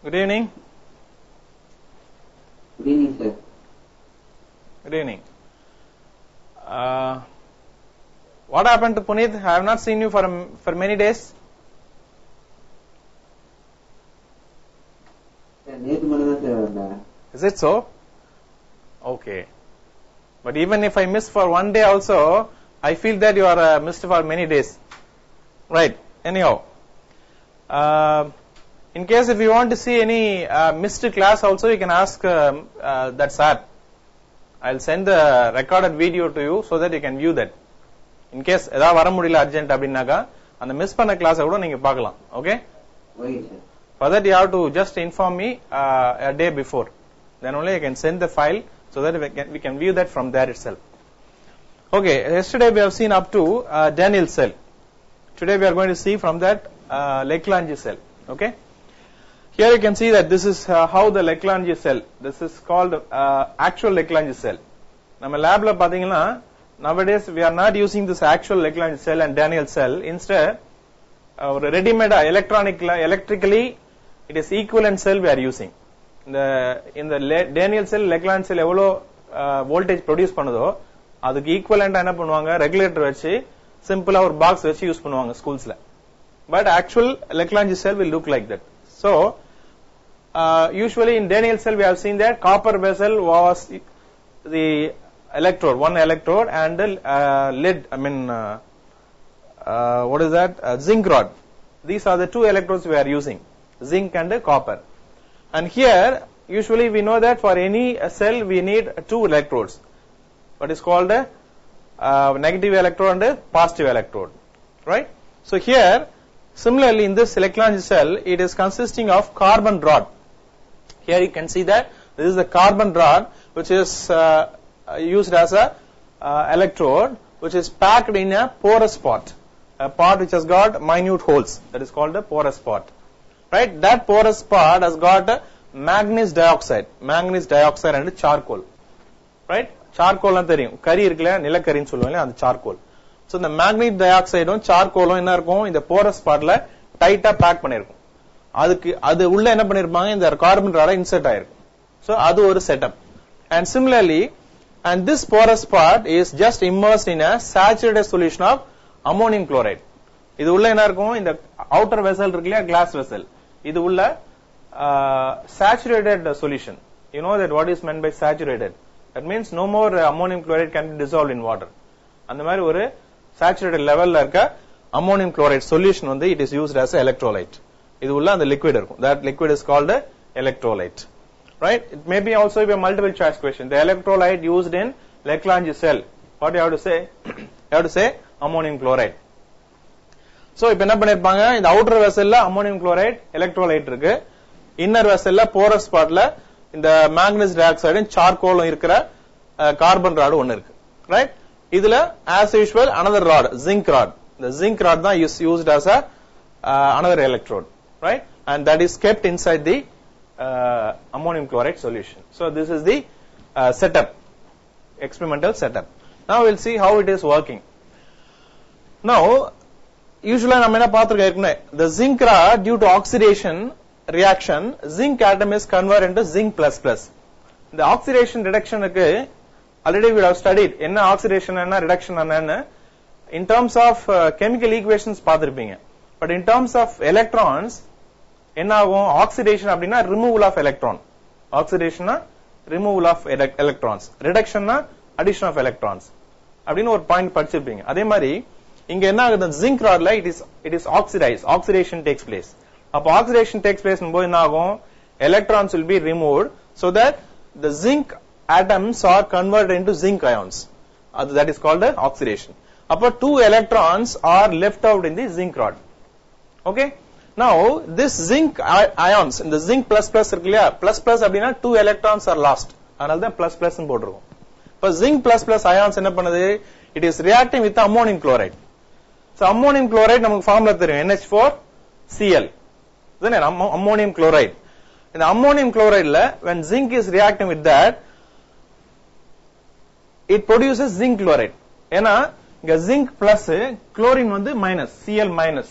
Good evening. Good evening, sir. Good evening. What happened to Puneet? I have not seen you for many days. Is it so? Okay. But even if I miss for one day also, I feel that you are missed for many days. Right. Anyhow, in case if you want to see any missed class also, you can ask that sir. I'll send the recorded video to you so that you can view that. In case ஏதாவது வர முடியல urgent அப்படின்னாக்கா அந்த miss பண்ண கிளாஸை கூட நீங்க பார்க்கலாம். Okay? For that you have to just inform me a day before. Then only I can send the file so that we can view that from there itself. Okay, yesterday we have seen up to Daniel cell. Today we are going to see from that Lagrange cell. Okay? Here you can see that this is how the Lagrange cell. This is called actual Lagrange cell. நம்ம லேப்ல பாத்தீங்கன்னா nowadays we are not using this actual Lagrange cell and Daniel cell. Instead, ஒரு ready-made electrically it is equivalent cell we are using. In the Daniel cell, Lagrange cell எவ்வளோ voltage produce பண்ணுதோ அதுக்கு ஈக்குவலண்டா என்ன பண்ணுவாங்க regulator வச்சு சிம்பிளா ஒரு box வச்சு யூஸ் பண்ணுவாங்க ஸ்கூல்ஸ்ல. But actual Lagrange cell will look like that. So usually in Daniel cell we have seen that copper vessel was the electrode, one electrode, and the lead, what is that? Zinc rod. These are the two electrodes we are using, zinc and copper. And here usually we know that for any cell we need two electrodes. What is called a negative electrode and a positive electrode, right? So here similarly in this Lagrange cell it is consisting of carbon rod. Here you can see that this is the carbon rod which is used as a electrode which is packed in a porous pot, a pot which has got minute holes, that is called a porous pot, right? That porous pot has got manganese dioxide and charcoal, right? Charcoal na theriyum, kari irukla nilakariன்னு சொல்லுவாங்க அந்த charcoal. So the manganese dioxide and charcoal என்ன இருக்கும் இந்த porous potல டைட்டா back பண்ணிருக்கும். அது உள்ள என்ன பண்ணிருப்பாங்க இந்த கார்பன் ராட இன்சர்ட் ஆயிருக்கும். So அது ஒரு setup. And similarly, and this porous part is just immersed in a saturated solution of ammonium chloride. இது உள்ள என்ன இருக்கும் இந்த outer vessel இருக்குல்ல glass vessel, இது உள்ள saturated solution. You know that what is meant by saturated? That means no more ammonium chloride can be dissolved in water. அந்த மாதிரி ஒரு saturated levelல இருக்க ammonium chloride solution வந்து it is used as an electrolyte. இது உள்ள அந்த liquid இருக்கும். That liquid is called a electrolyte, right? It may be also be a multiple choice question. The electrolyte used in Lagrange cell, what you have to say? You have to say ammonium chloride. So இப்ப என்ன பண்ணிருப்பாங்க இந்த outer vesselல ammonium chloride electrolyte இருக்கு, inner vesselல porous partல இந்த manganese dioxide and charcoal இருக்கிற carbon rod ஒன்னு இருக்கு, right? இதுல as usual another rod, zinc rod. The zinc rod தான் is used as a another electrode, right? And that is kept inside the ammonium chloride solution. So this is the setup, experimental setup. Now we'll see how it is working. Now usually நம்ம என்ன பார்த்திருக்கோம், the zinc rod due to oxidation reaction, zinc atom is converted into zinc plus plus. The oxidation reduction க்கு already we have studied என்ன oxidation என்ன reduction என்னன்னு in terms of chemical equations பார்த்திருப்பீங்க. But in terms of electrons என்ன ஆகும், oxidation அப்படினா removal of electron, oxidation removal of electrons, reduction addition of electrons அப்படினு ஒரு பாயிண்ட் படிச்சிருப்பீங்க. அதே மாதிரி இங்க என்ன ஆகுது, zinc rodல it is oxidized, oxidation takes place. அப்ப oxidation takes place போது என்ன ஆகும், electrons will be removed so that the zinc atoms are converted into zinc ions. That is called oxidation. அப்ப two electrons are left out in the zinc rod. Okay? Now this zinc ions, இந்த zinc plus plus இருக்கு இல்லையா, plus plus அப்படினா two electrons are lost, அதனால தான் plus plus ன்னு போட்டுருவோம். இப்ப zinc plus plus ions என்ன பண்ணுது, it is reacting with ammonium chloride. So ammonium chloride நமக்கு ஃபார்முலா தெரியும், NH4Cl. Then ammonium chloride. In the ammonium chloride la, when zinc is reacting with that, it produces zinc chloride. ஏன்னா இங்க zinc plus chlorine வந்து minus, Cl minus.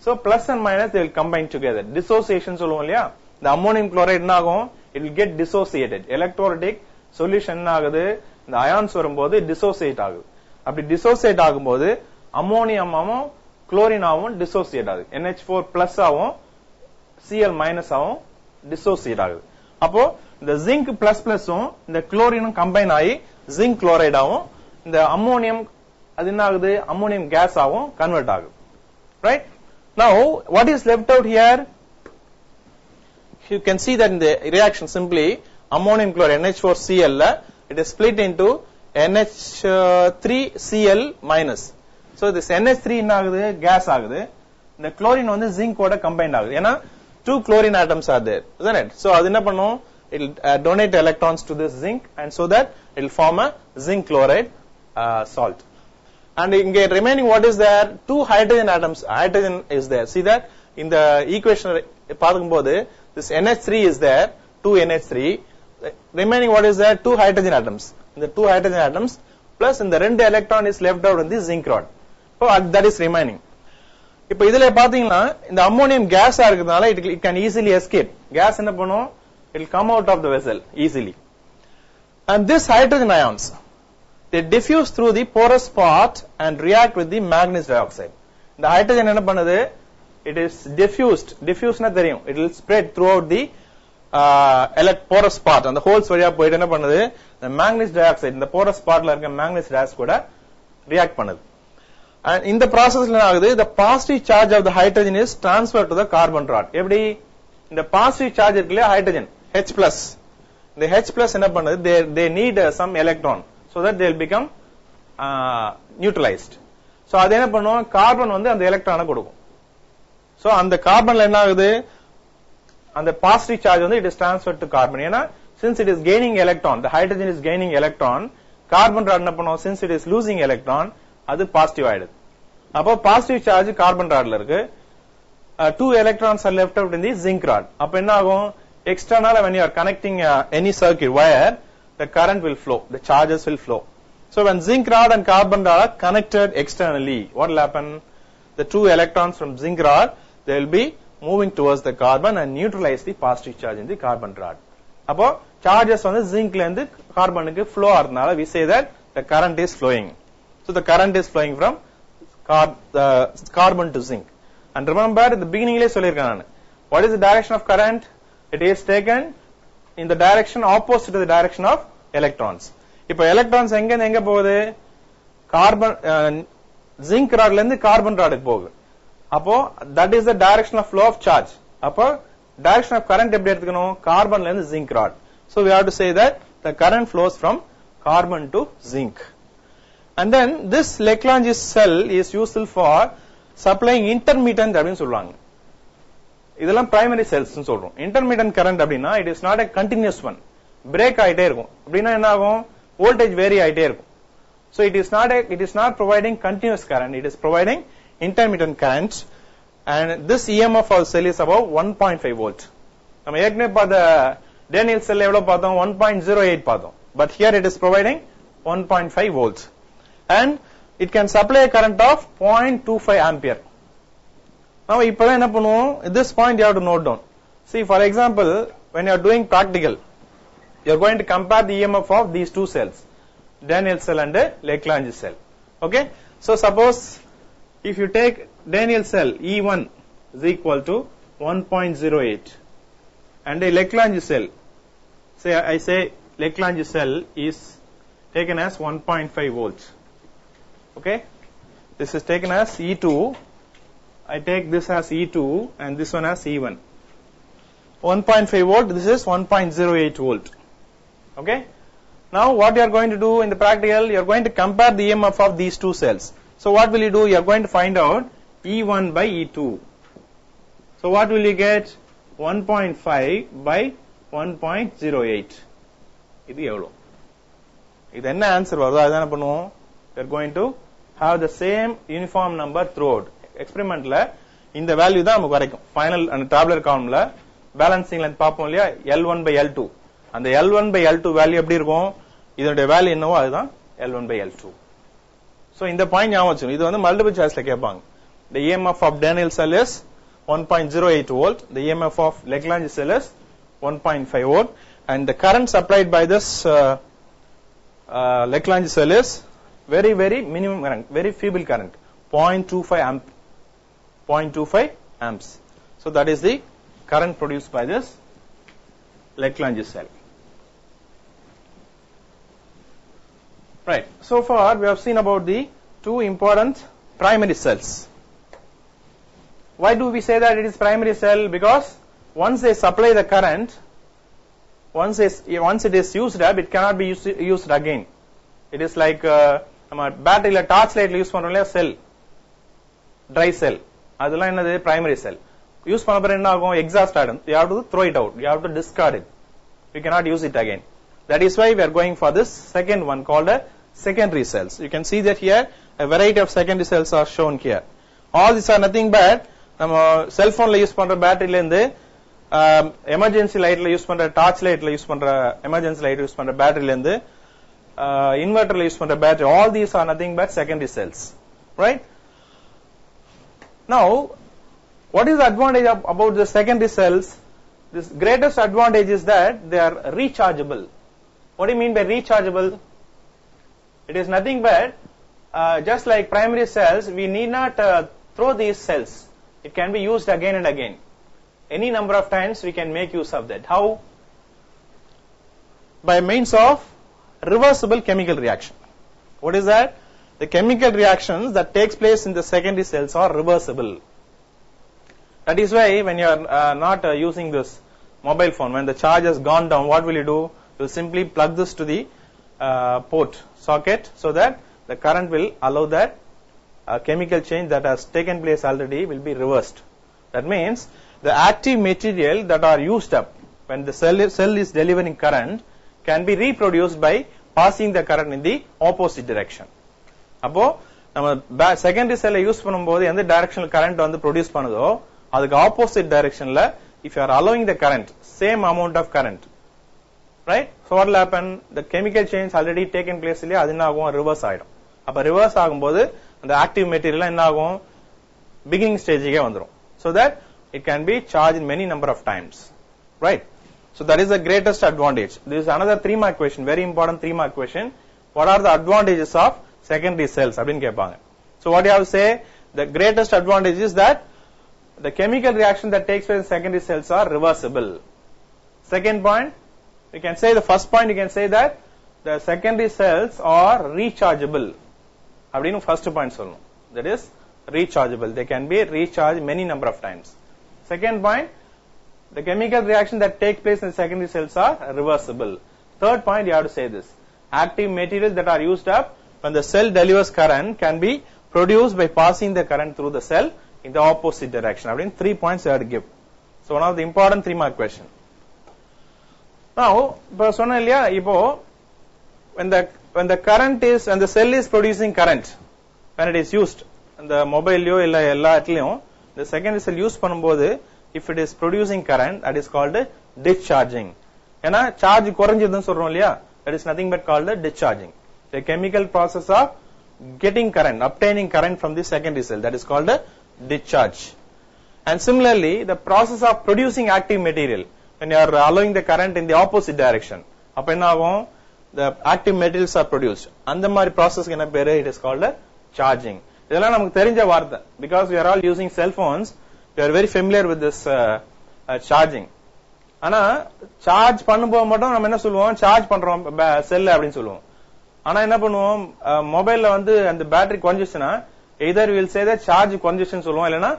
So plus and minus they will combine together. Dissociation சொல்லுவோம் இல்லையா, the ammonium chloride என்ன ஆகும், it will get dissociated. Electrolytic solution என்ன ஆகுது, இந்த ions வரும்போது dissociate ஆகுது. அப்படி dissociate ஆகும்போது ammonium ஆவும் chlorine ஆவும் dissociate ஆகுது. NH4 plus ஆவும் Cl minus ஆவும் dissociate ஆகுது. அப்போ இந்த zinc plus plus-உம் இந்த chlorine combine ஆகி zinc chloride ஆவும் இந்த ammonium அது என்ன ஆகுது, ammonium gas ஆவும் convert ஆகுது. Right? Now, what is left out here? You can see that in the reaction simply ammonium chloride NH4Cl it is split into NH3Cl minus. So this NH3 என்ன ஆகுது, gas ஆகுது. இந்த chlorine வந்து zinc ஓட combined ஆகுது. ஏன்னா two chlorine atoms are there, isn't it? So அது என்ன பண்ணும், it will donate electrons to this zinc and so that it will form a zinc chloride salt. And in the remaining what is there, two hydrogen atoms, hydrogen is there. See that in the equation பாக்கும்போது this NH3 is there, 2 NH3, remaining what is there, two hydrogen atoms. The two hydrogen atoms plus in the ரெண்டு electron is left out in the zinc rod. So that is remaining. இப்போ இதுல பாத்தீங்கன்னா இந்த ammonium gas இருக்குதுனால it can easily escape. Gas என்ன பண்ணும், it will come out of the vessel easily. And this hydrogen ions, they diffuse through the porous part and react with the manganese dioxide. The hydrogen என்ன பண்ணுது, it is diffused na theriyum, it will spread throughout the porous part and the holes valiya போயிட்டு என்ன பண்ணுது, the manganese dioxide இந்த porous partல இருக்க manganese dioxide கூட react பண்ணுது. And in the process என்ன ஆகுது, the positive charge of the hydrogen is transferred to the carbon rod. எப்படி, இந்த positive charge இருக்குல hydrogen H+, the H+ என்ன பண்ணுது, they need some electron so that they will become neutralized. So அது என்ன பண்ணும், கார்பன் வந்து அந்த எலக்ட்ரானை கொடுக்கும். So அந்த கார்பன்ல என்ன ஆகுது, அந்த positive charge வந்து it is transferred to carbon. ஏன்னா since it is gaining electron, the hydrogen is gaining electron, carbon rod என்ன பண்ணும், since it is losing electron, அது positive ஆயிடுது. அப்போ positive charge carbon rodல இருக்கு, two electrons are left out in the zinc rod. அப்ப என்ன ஆகும், external when you are connecting any circuit wire, the current will flow, the charges will flow. So when zinc rod and carbon rod are connected externally, what will happen, the two electrons from zinc rod, they will be moving towards the carbon and neutralize the positive charge in the carbon rod. அப்போ charges வந்து zincல இருந்து கார்பனுக்கு flow ஆறதுனால we say that the current is flowing. So the current is flowing from carbon to zinc. And remember in the beginning லே சொல்லிருக்கேன் நான், what is the direction of current, it is taken in the direction opposite to the direction of electrons. இப்போ electrons எங்க போகுது, carbon zinc rodல இருந்து carbon rodக்கு போகுது. அப்போ that is the direction of flow of charge. அப்போ direction of current எப்படி எடுத்துக்கணும், கார்பன்ல இருந்து zinc rod. So we have to say that the current flows from carbon to zinc. And then this Lagrange cell is useful for supplying intermittent அப்படினு சொல்றாங்க. இதெல்லாம் primary cells னு சொல்றோம். Intermittent current அப்படினா it is not a continuous one, break ஆயிட்டே இருக்கும். அப்படினா என்ன ஆகும், voltage vary ஆயிட்டே இருக்கும். So it is not providing continuous current, it is providing intermittent current. And this EMF of cell is about 1.5 volt. நம்ம ஏற்கனவே பார்த்த Daniel cell எவ்வளவு பார்த்தோம், 1.08 பார்த்தோம். But here it is providing 1.5 volts. And it can supply a current of 0.25 ampere. Now இப்போதான் என்ன பண்ணுவோம், at this point you have to note down. See, for example, when you are doing practical, you are going to compare the EMF of these two cells, Daniel cell and Lagrange cell. Okay? So suppose if you take Daniel cell E1 is equal to 1.08 and a Lagrange cell, I say Lagrange cell is taken as 1.5 volts. Okay, this is taken as E2, I take this as E2 and this one as E1. 1.5 volt, this is 1.08 volt. Okay, now what you are going to do in the practical, you are going to compare the EMF of these two cells. So what will you do, you are going to find out E1 by E2. So what will you get, 1.5 by 1.08. இது எவ்வளவு, இது என்ன answer வருதோ அதான பண்ணுவோம், we are going to have the same uniform number throughout. எக்ஸ்பெரிமெண்ட்ல இந்த value தான் நமக்கு வரைக்கும் ஃபைனல் அந்த டேபுலர் காலம்ல பேலன்சிங்ல பார்ப்போம் இல்லையா, L1 by L2, அந்த L1 by L2 வேல்யூ எப்படி இருக்கும், இதனுடைய வேல்யூ என்னவோ அதுதான் L1 by L2. So இந்த பாயிண்ட் ஞாபகம் வச்சுக்கணும், இது வந்து மல்டிபிள் சாய்ஸ்ல கேட்பாங்க. The EMF of Daniel cell is 1.08 volt. The EMF of Lagrange cell is 1.5 volt, and the current supplied by this Lagrange cell is very minimum current, very feeble current, 0.25 amps. So that is the current produced by this Lagrange cell. Right. So far we have seen about the two important primary cells. Why do we say that it is primary cell? Because once they supply the current, once it is used up, it cannot be used again. It is like battery la torch light use பண்றோம்ல cell, dry cell, அதெல்லாம் என்னது primary cell. Use பண்ண பிறகு என்ன ஆகும்? Exhaust ஆகும். You have to throw it out. You have to discard it. You cannot use it again. That is why we are going for this second one called a secondary cells. You can see that here a variety of secondary cells are shown here. All these are nothing but நம்ம cell phone la use பண்ற பேட்டரியில இருந்து emergency லைட்ல use பண்ற torch லைட்ல use பண்ற emergency light use பண்ற பேட்டரியில இருந்து inverter use பண்ற battery, all these are nothing but secondary cells, right? Now what is the advantage about the secondary cells? This greatest advantage is that they are rechargeable. What do you mean by rechargeable? It is nothing but just like primary cells, we need not throw these cells. It can be used again and again. Any number of times we can make use of that. How? By means of reversible chemical reaction. What is that? The chemical reactions that takes place in the secondary cells are reversible. That is why when you are not using this mobile phone, when the charge has gone down, what will you do? You simply plug this to the port socket so that the current will allow that chemical change that has taken place already will be reversed. That means the active material that are used up when the cell is delivering current can be reproduced by passing the current in the opposite direction. அப்போ நம்ம secondary செல்லை use பண்ணும்போது எந்த டைரக்ஷன்ல current வந்து produce பண்ணுதோ அதுக்கு opposite டைரக்ஷன்ல if you are allowing the current, same amount of current, right? So what will happen? The chemical change already taken place இல்லையா, அது என்ன ஆகும்? ரிவர்ஸ் ஆயிடும். அப்ப ரிவர்ஸ் ஆகும்போது அந்த ஆக்டிவ் மெட்டீரியல் என்ன ஆகும்? பிகினிங் ஸ்டேஜுக்கே வந்துரும். So that it can be charged in many number of times, right? So that is the greatest advantage. This is another 3-mark question, very important 3-mark question. What are the advantages of secondary cells? அப்படினு கேட்பாங்க. So what you have to say? The greatest advantage is that the chemical reaction that takes place in secondary cells are reversible. Second point, you can say the first point, you can say that the secondary cells are rechargeable. அப்படினு first point சொல்லணும். That is rechargeable. They can be recharged many number of times. Second point, the chemical reaction that takes place in secondary cells are reversible. Third point, you have to say this. Active materials that are used up when the cell delivers current can be produced by passing the current through the cell in the opposite direction. I mean, 3 points you have to give. So one of the important 3-mark question. Now, when the current is, when the cell is producing current, when it is used, the mobile the secondary cell use பண்ணும்போது if it is producing current, that is called discharging. ஏன்னா charge குறைஞ்சதுன்னு சொல்றோம் இல்லையா, that is nothing but called discharging. The chemical process of getting current, obtaining current from the secondary cell, that is called discharge. And similarly, the process of producing active material, when you are allowing the current in the opposite direction, அப்ப என்ன ஆகும்? The active materials are produced. அந்த மாதிரி process என்ன பேரு? It is called charging. இதெல்லாம் நமக்கு தெரிஞ்ச வார்த்தை, because we are all using cell phones, we are very familiar with this charging. ஆனா சார்ஜ் பண்ணும்போது மட்டும் நம்ம என்ன சொல்லுவோம்? சார்ஜ் பண்றோம் செல் அப்படின்னு சொல்லுவோம். ஆனா என்ன பண்ணுவோம்? மொபைல்ல வந்து அந்த பேட்டரி குறைஞ்சிச்சுன்னா either we will say that charge குறைஞ்சிச்சுன்னு சொல்லுவோம், இல்லைன்னா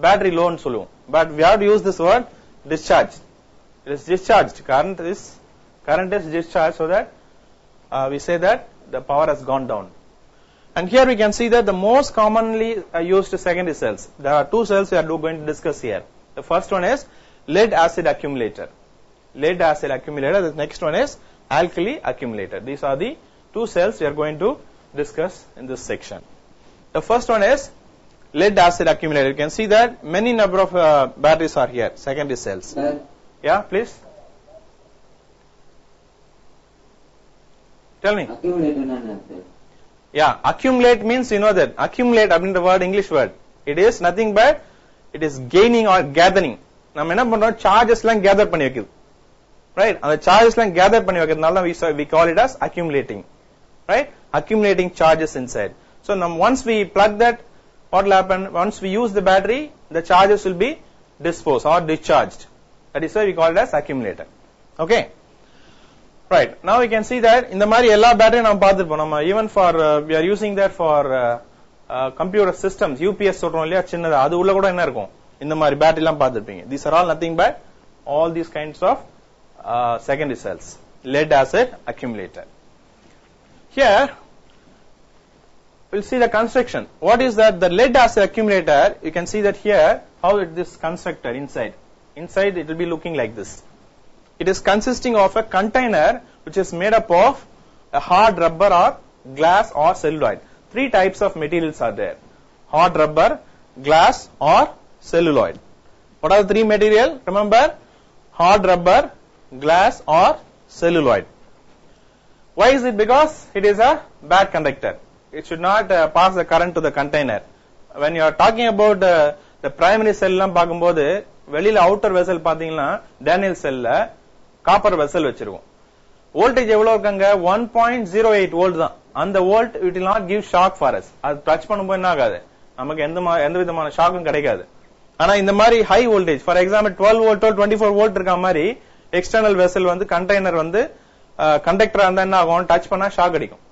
பேட்டரி லோன்னு சொல்லுவோம். But we have to use this word discharge. It is discharged. Current is discharged, so that we say that the power has gone down. And here we can see that the most commonly used secondary cells, there are 2 cells we are going to discuss here. The first one is lead acid accumulator. Lead acid accumulator. The next one is alkali accumulator. These are the 2 cells we are going to discuss in this section. The first one is lead acid accumulator. You can see that many number of batteries are here, secondary cells. Yeah, please. Tell me. Yeah, accumulate means, you know that accumulate அப்படின்ற word English word. It is nothing but it is gaining or gathering. நம்ம என்ன பண்றோம், charges எல்லாம் gather பண்ணி வைக்குது, right? அந்த charges எல்லாம் gather பண்ணி வைக்கிறதுனால we call it as accumulating, right? Accumulating charges inside. So once we plug that, what will happen? Once we use the battery, the charges will be disposed or discharged. That is why we call it as accumulator. Okay, right? Now we can see that இந்த மாதிரி எல்லா battery நம்ம பார்த்திருப்போம். நம்ம even for we are using that for computer systems, UPS சொல்றோம் இல்லையா, சின்னது, அது உள்ள கூட என்ன இருக்கும், இந்த மாதிரி பேட்டரி எல்லாம் பார்த்திருப்பீங்க. These are all nothing but all these kinds of secondary cells, lead acid accumulator. Here we'll see the construction. What is that? The lead acid accumulator, you can see that here how it is constructed inside. Inside it will be looking like this. It is consisting of a container which is made up of a hard rubber or glass or celluloid. Three types of materials are there: hard rubber, glass or celluloid. What are the three material? Remember, hard rubber, glass or celluloid. Why is it? Because it is a bad conductor. It should not pass the current to the container. When you are talking about the primary cell எல்லாம் பாக்கும்போது வெளியில outer vessel பாத்தீங்கன்னா Daniel செல்ல copper vessel வச்சிருக்கும். Voltage எவ்வளவு இருக்காங்க? 1.08 volt தான். அந்த volt it will not give shock for us. அது டச் பண்ணும்போது என்ன ஆகாது, நமக்கு எந்த விதமான ஷாக்கும் கிடைக்காது. ஆனா இந்த மாதிரி high voltage, for example 12 volt 24 volt இருக்க மாதிரி எக்ஸ்டர்னல் வெசல் வந்து கண்டெய்னர் வந்து கண்டக்டரா இருந்தா என்ன ஆகும், டச் பண்ணா ஷாக் அடிக்கும்.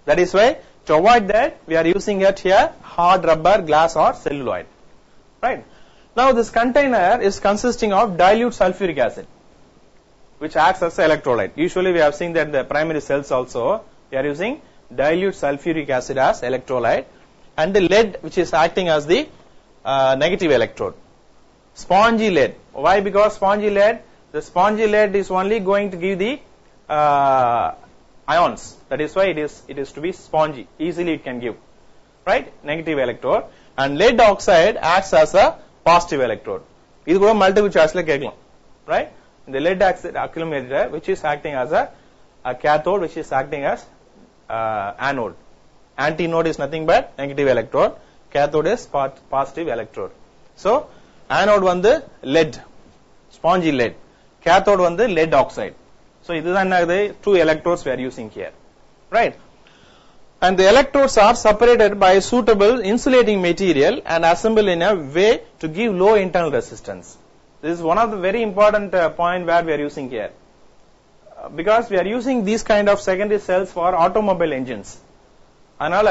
That is why to avoid that we are using it here hard rubber, glass or celluloid, right? Now this container is consisting of dilute sulfuric acid which acts as an electrolyte. Usually we have seen that the primary cells also we are using dilute sulfuric acid as electrolyte, and the lead which is acting as the negative electrode. Spongy lead. Why? Because spongy lead, the spongy lead is only going to give the ions. That is why it is to be spongy. Easily it can give, right, negative electrode. And lead oxide acts as a positive electrode. இது கூட multiple சாய்ஸ்ல கேட்கலாம், right? The lead acid accumulator which is acting as a cathode, which is acting as anode. Antinode is nothing but negative electrode, cathode is positive electrode. So anode வந்து lead, spongy lead, cathode வந்து lead oxide. So இதுதான் என்னது, two electrodes we are using here, right? And the electrodes are separated by a suitable insulating material and assembled in a way to give low internal resistance. This is one of the very important point where we are using here, because we are using these kind of secondary cells for automobile engines. அதனால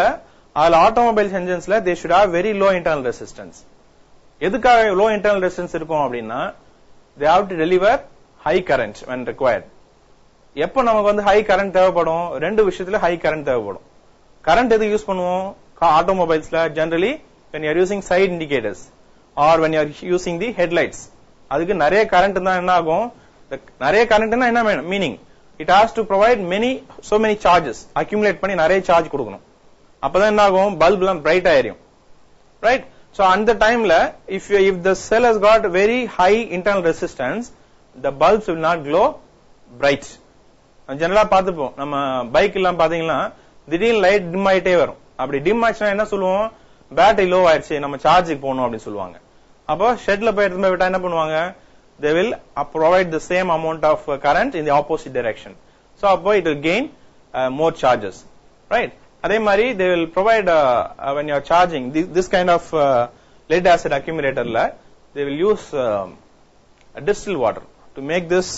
all automobile enginesல they should have very low internal resistance. எதுக்காக low internal resistance இருக்கும் அப்படின்னா, they have to deliver high current when required. எப்போ நமக்கு வந்து high current தேவைப்படும், ரெண்டு விஷயத்துல ஹை கரண்ட் தேவைப்படும். கரண்ட் எது யூஸ் பண்ணுவோம் ஆட்டோமொபைல்ஸ்ல? Generally when you are using side indicators or when you are using the headlights, அதுக்கு நிறைய கரண்ட் தான் என்ன ஆகும், நிறைய கரண்ட்னா என்ன meaning, it has to provide so many charges, accumulate பண்ணி நிறைய சார்ஜ் கொடுக்கணும். அப்பதான் என்ன ஆகும், பல்ப் எல்லாம் பிரைட் ஆயிரும், ரைட்? So அந்த டைம்ல if the cell has got very high internal resistance, the bulbs will not glow bright. ஜெனரலா பார்த்துப்போம், நம்ம பைக் எல்லாம் பாத்தீங்கன்னா திடீர்னு லைட் டிம் ஆயிட்டே வரும். அப்படி டிம் ஆச்சுன்னா என்ன சொல்லுவோம், பேட்டரி லோ ஆயிடுச்சு, நம்ம சார்ஜுக்கு போகணும் அப்படின்னு சொல்லுவாங்க. அப்போ ஷெட்ல போய் எடுத்து போய் விட்டா என்ன பண்ணுவாங்க, they will provide the same amount of current in the opposite direction. So அப்போ it will gain more charges, right? அதே மாதிரி they will provide when you are charging this kind of lead acid accumulatorல they will use distilled water to make this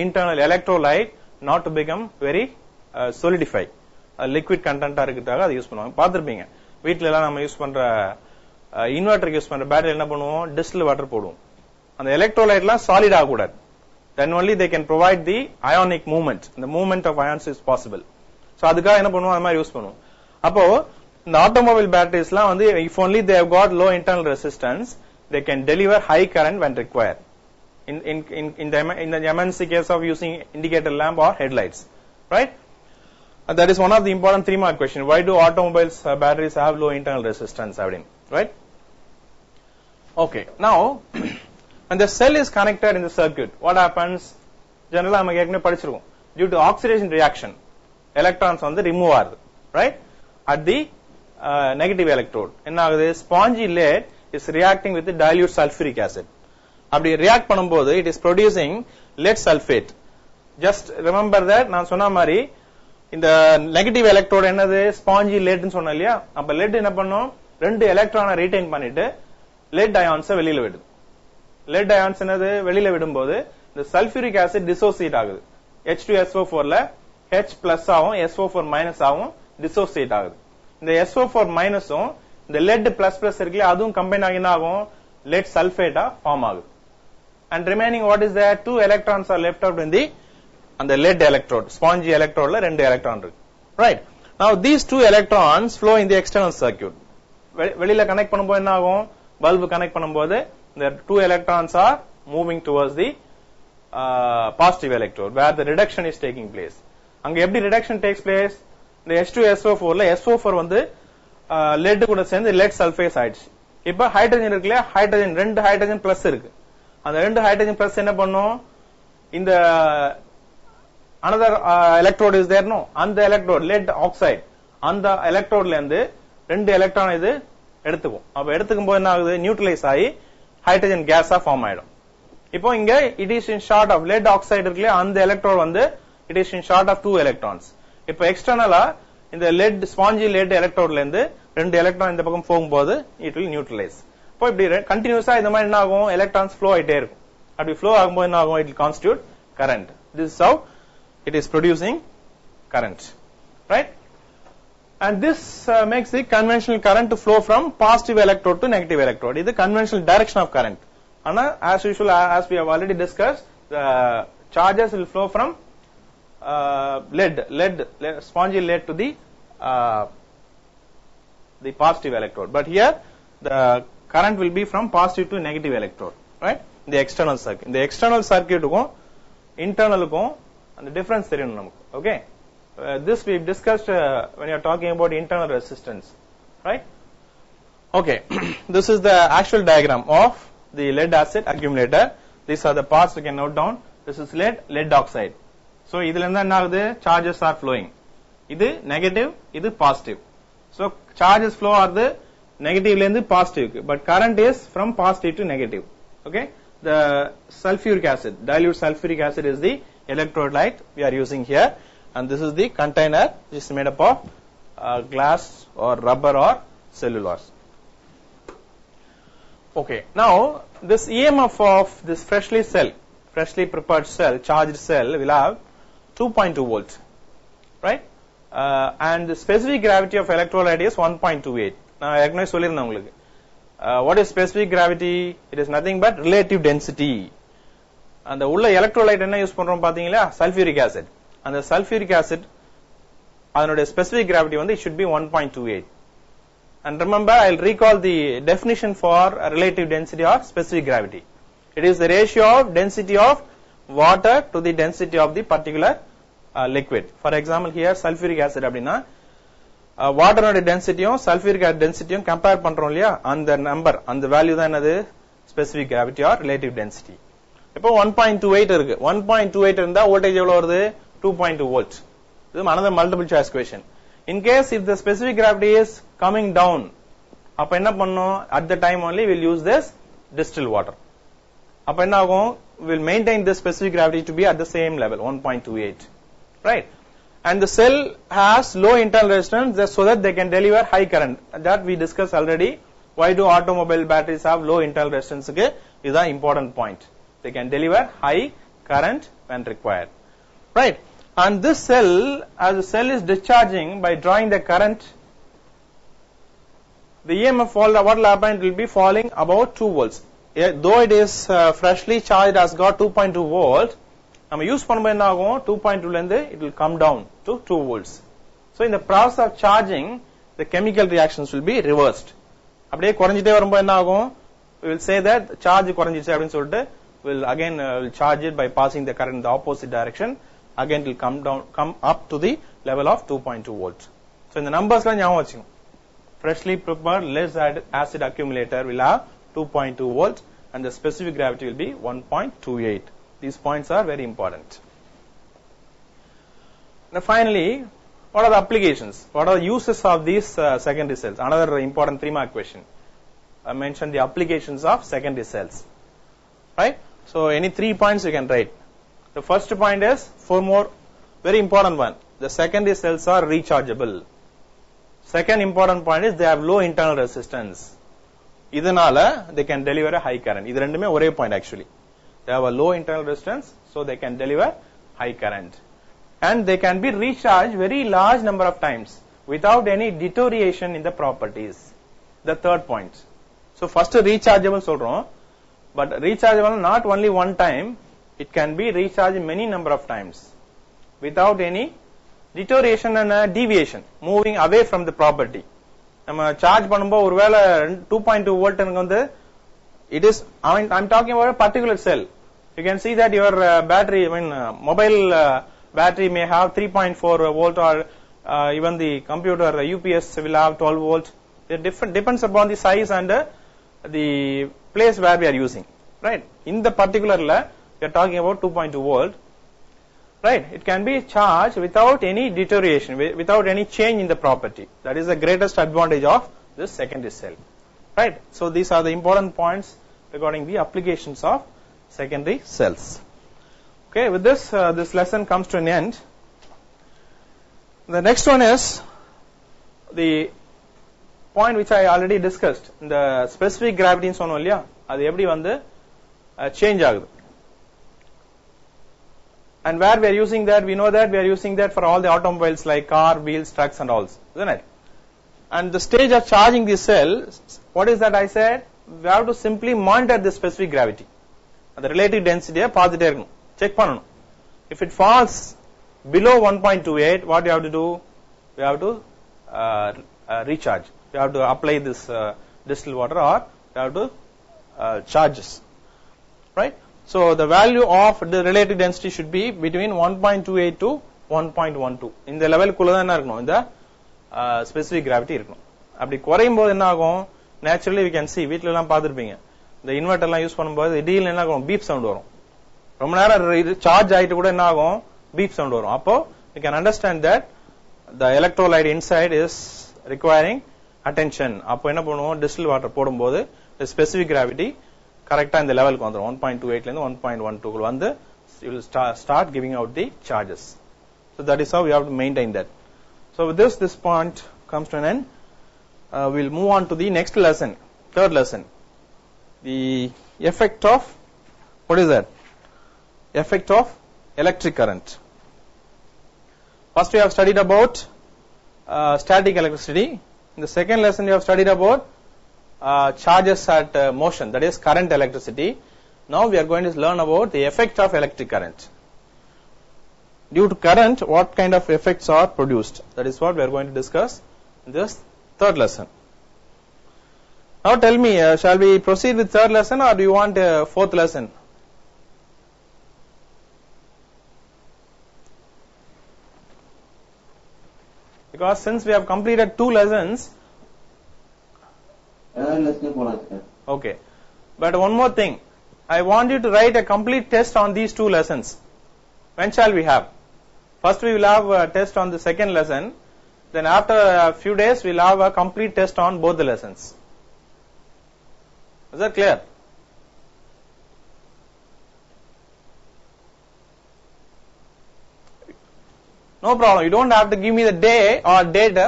internal electrolyte not to become very solidify, liquid content இருக்கிறதுக்காக அதை use பண்ணுவாங்க. பார்த்திருப்பீங்க வீட்ல எல்லாம் நம்ம use பண்ற இன்வெர்டருக்கு use பண்ற battery என்ன பண்ணுவோம், டிஸ்டில் வாட்டர் போடுவோம். அந்த எலக்ட்ரோலைட்லாம் சாலிட் ஆகக்கூடாது. then only they can provide the ionic movement, the movement of ions is possible. so அதுக்காக என்ன பண்ணுவோம், அந்த மாதிரி யூஸ் பண்ணுவோம். அப்போ இந்த ஆட்டோமொபைல் பேட்டரிஸ்லாம் வந்து if only they have got low internal resistance, they can deliver high current when required. In the MNC case of using indicator lamp or headlights, right? That is one of the important 3-mark question. Why do automobiles batteries have low internal resistance, right? Okay, now when the cell is connected in the circuit, what happens? Generally நம்ம ஏற்கனவே படிச்சிருக்கோம், due to oxidation reaction electrons வந்து remove ஆகுது, right? At the negative electrode என்ன ஆகுது, spongy lead is reacting with the dilute sulfuric acid. அப்படி react பண்ணும்போது it is producing lead sulfate. Just remember that நான் சொன்ன மாதிரி இந்த நெகட்டிவ் எலக்ட்ரோட் என்னது ஸ்பாஞ்சி லெட்னு சொன்னோம் இல்லையா. அப்ப லெட் என்ன பண்ணும், ரெண்டு எலக்ட்ரானை ரீடைன் பண்ணிட்டு லெட் அயான்ஸ் வெளியில விடும். லெட் அயான்ஸ் என்னது வெளியில விடும்போது இந்த சல்ஃபியூரிக் ஆசிட் டிசோசியேட் ஆகுது. H2SO4 ல H பிளஸ் ஆகும், SO4 மைனஸ் ஆகும், டிசோசியேட் ஆகுது. இந்த SO4 மைனஸும் இந்த லெட் பிளஸ் பிளஸ் இருக்குல்ல அதுவும் கம்பைன் ஆகி என்ன ஆகும், லெட் சல்ஃபேட்டா ஃபார்ம் ஆகுது. And remaining what is there, 2 electrons are left out in the and the lead electrode, spongy electrode la rendu electron irukku, right? Now these 2 electrons flow in the external circuit. Velila connect பண்ணும்போது என்ன ஆகும், bulb connect பண்ணும்போது the 2 electrons are moving towards the positive electrode where the reduction is taking place. அங்க எப்படி reduction takes place, the H2SO4 ல SO4 வந்து lead கூட சேர்ந்து lead sulfate ஆயிடுச்சு. இப்போ ஹைட்ரஜன் இருக்குல, ஹைட்ரஜன் ரெண்டு ஹைட்ரஜன் பிளஸ் இருக்கு. அந்த ரெண்டு ஹைட்ரஜன் பிளஸ் என்ன பண்ணும், இந்த another electrode is there, no, and the electrode lead oxide and the electrode la irundhu rendu electron idu eduthukum. appo eduthukumbodhu enna agudhu, neutralize aayi hydrogen gas ah form aidum. ipo inga it is in short of lead oxide irukle, and the electrode vandu it is in short of 2 electrons. ipo external ah inda lead spongy lead electrode la irundhu rendu electron indha pakkam pogumbodhu it will neutralize. appo ipdi continuous ah indha mari enna agum, electrons flow aite irukum. apdi flow agumbodhu enna agum, it will constitute current. This is how it is producing current, right? And this makes the conventional current to flow from positive electrode to negative electrode. This is the conventional direction of current. And as usual, as we have already discussed, the charges will flow from lead, spongy lead to the positive electrode. But here the current will be from positive to negative electrode, right? In the external circuit. In the external circuit ko internal ko and the difference theriyum namakku, okay? This we discussed when you are talking about internal resistance, right? Okay. This is the actual diagram of the lead acid accumulator. These are the parts you can note down. This is lead oxide. So idhula enna agudhu, charges are flowing. Idu negative, idu positive. So charges flow are the negative la irundhu positive, but current is from positive to negative, okay? The sulfuric acid, dilute sulfuric acid is the electrode light we are using here, and this is the container which is made up of glass or rubber or cellulose. Okay, now this EMF of this freshly prepared cell, charged cell will have 2.2 volts, right? And the specific gravity of electrolyte is 1.28. Now I recognize solirna ungalku. What is specific gravity? It is nothing but relative density. அந்த உள்ள electrolyte என்ன use பண்றோம் பாத்தீங்களா, sulphuric acid. அந்த sulphuric acid அதனுடைய specific gravity வந்து it should be 1.28. and remember, I'll recall the definition for relative density or specific gravity. It is the ratio of density of water to the density of the particular liquid. For example, here sulfuric acid அப்படினா water ஓட டென்சிட்டியும் sulfuric acid டென்சிட்டியும் compare பண்றோம் இல்லையா, அந்த number அந்த value தான் என்னது, specific gravity or relative density. இப்போ 1.28 இருக்கு. 1.28 இருந்தா வோல்டேஜ் எவ்வளவு வருது, 2.2 volts. இது another multiple choice question. In case if the specific gravity is coming down, அப்ப என்ன பண்ணனும், at the time only we'll use this distilled water. அப்ப என்ன ஆகும், we'll maintain this specific gravity to be at the same level, 1.28, right? And the cell has low internal resistance so that they can deliver high current. That we discussed already. Why do automobile batteries have low internal resistance? Is an important point. They can deliver high current when required, right? And this cell, as the cell is discharging by drawing the current, the EMF what will happen, it will be falling about 2 volts. Though it is freshly charged, has got 2.2 volts, நம்ம use பண்ணும்போது என்ன ஆகும், 2.2 ல இருந்து it will come down to 2 volts. So in the process of charging, the chemical reactions will be reversed. அப்படியே குறைஞ்சிட்டே வரும்போது என்ன ஆகும், we will say that charge குறைஞ்சிச்சு அப்படினு சொல்லிட்டு will again will charge it by passing the current in the opposite direction. Again it will come up to the level of 2.2 volts. So in the numbers la ஞாபகம் வச்சுங்க, freshly prepared lead acid accumulator will have 2.2 volts and the specific gravity will be 1.28. These points are very important. Now finally, what are the applications? What are the uses of these secondary cells? Another important 3-mark question. mention the applications of secondary cells. Right? So any 3 points you can write. The first point is 4 more, very important one. The secondary cells are rechargeable. Second important point is they have low internal resistance. Idanala they can deliver a high current. Idu rendume ore point actually. They have a low internal resistance, so they can deliver high current. And they can be recharged very large number of times without any deterioration in the properties. The third point. So first rechargeable solron, but rechargeable not only one time, it can be recharged many number of times without any deterioration and deviation, moving away from the property. நம்ம charge பண்ணும்போது ஒருவேளை 2.2 volt எனக்கு வந்து it is I'm talking about a particular cell. You can see that your battery, mobile battery may have 3.4 volt, or even the computer UPS will have 12 volt. It depends upon the size and the place where we are using. Right? In the particular we are talking about 2.2 volt. Right? It can be charged without any deterioration, without any change in the property. That is the greatest advantage of this secondary cell. Right? So these are the important points regarding the applications of secondary cells. Okay, with this, this lesson comes to an end. The next one is the point which I already discussed. The specific gravity in சொன்னோம் இல்லையா, அது எப்படி வந்து change ஆகுது. And where we are using that, we know that we are using that for all the automobiles like car, wheels, trucks and all, isn't it? And the stage of charging the cell, what is that I said? We have to simply monitor the specific gravity. The relative density பார்த்துட்டே இருக்கணும், check பண்ணணும். If it falls below 1.28, what you have to do? We have to recharge. We have to apply this distilled water, or we have to charge this. Right? So the value of the relative density should be between 1.28 to 1.12. இந்த லெவலுக்குள்ள தான் என்ன இருக்கணும், இந்த specific gravity இருக்கணும். அப்படி குறையும் போது என்ன ஆகும்? Naturally we can see, வீட்ல எல்லாம் பார்த்திருப்பீங்க, இந்த இன்வெர்டர் எல்லாம் யூஸ் பண்ணும்போது திடீர்னு என்ன ஆகும், பீப் சவுண்ட் வரும். ரொம்ப நேரம் சார்ஜ் ஆயிட்டு கூட என்ன ஆகும், பீப் சவுண்ட் வரும். அப்போ you can understand that the electrolyte inside is requiring attention. அப்போ என்ன பண்ணுவோம், distilled water போடும்போது the specific gravity கரெக்டா இந்த லெவலுக்கு வந்துரும். 1.28 ல இருந்து 1.12 க்கு வந்து you will start giving out the charges. So that is how we have to maintain that. So with this point comes to an end. We'll move on to the next lesson, third lesson. The effect of, what is that? Effect of electric current. First we have studied about static electricity. In the second lesson we have studied about charges at motion, that is current electricity. Now we are going to learn about the effect of electric current. Due to current, what kind of effects are produced? That is what we are going to discuss in this third lesson. Now tell me, shall we proceed with third lesson, or do you want a fourth lesson? Because since we have completed 2 lessons, okay. But one more thing, I want you to write a complete test on these 2 lessons. When shall we have? First we will have a test on the second lesson. Then after a few days we will have a complete test on both the lessons. Is that clear? No problem. You don't have to give me the day or date.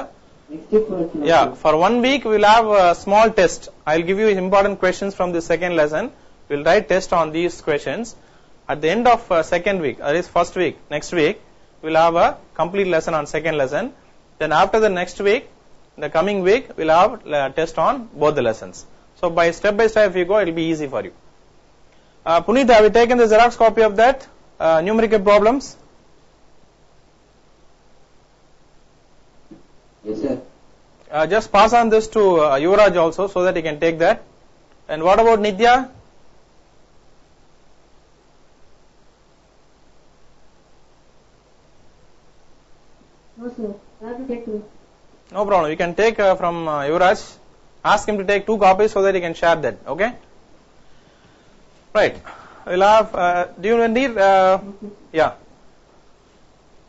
Yeah, for 1 week we will have a small test. I will give you important questions from the second lesson. We will write test on these questions. At the end of second week, that is first week, next week, we will have a complete lesson on second lesson. Then after the next week, the coming week, we will have a test on both the lessons. So by step if you go, it will be easy for you. Puneet, have you taken the Xerox copy of that numerical problems? Yes, sir. Just pass on this to Yuvraj also, so that he can take that. And what about Nitya? No, sir. I have to take 2. No problem. You can take from Yuvraj. Ask him to take 2 copies so that he can share that. Okay? Right. We'll have, do you need, yeah.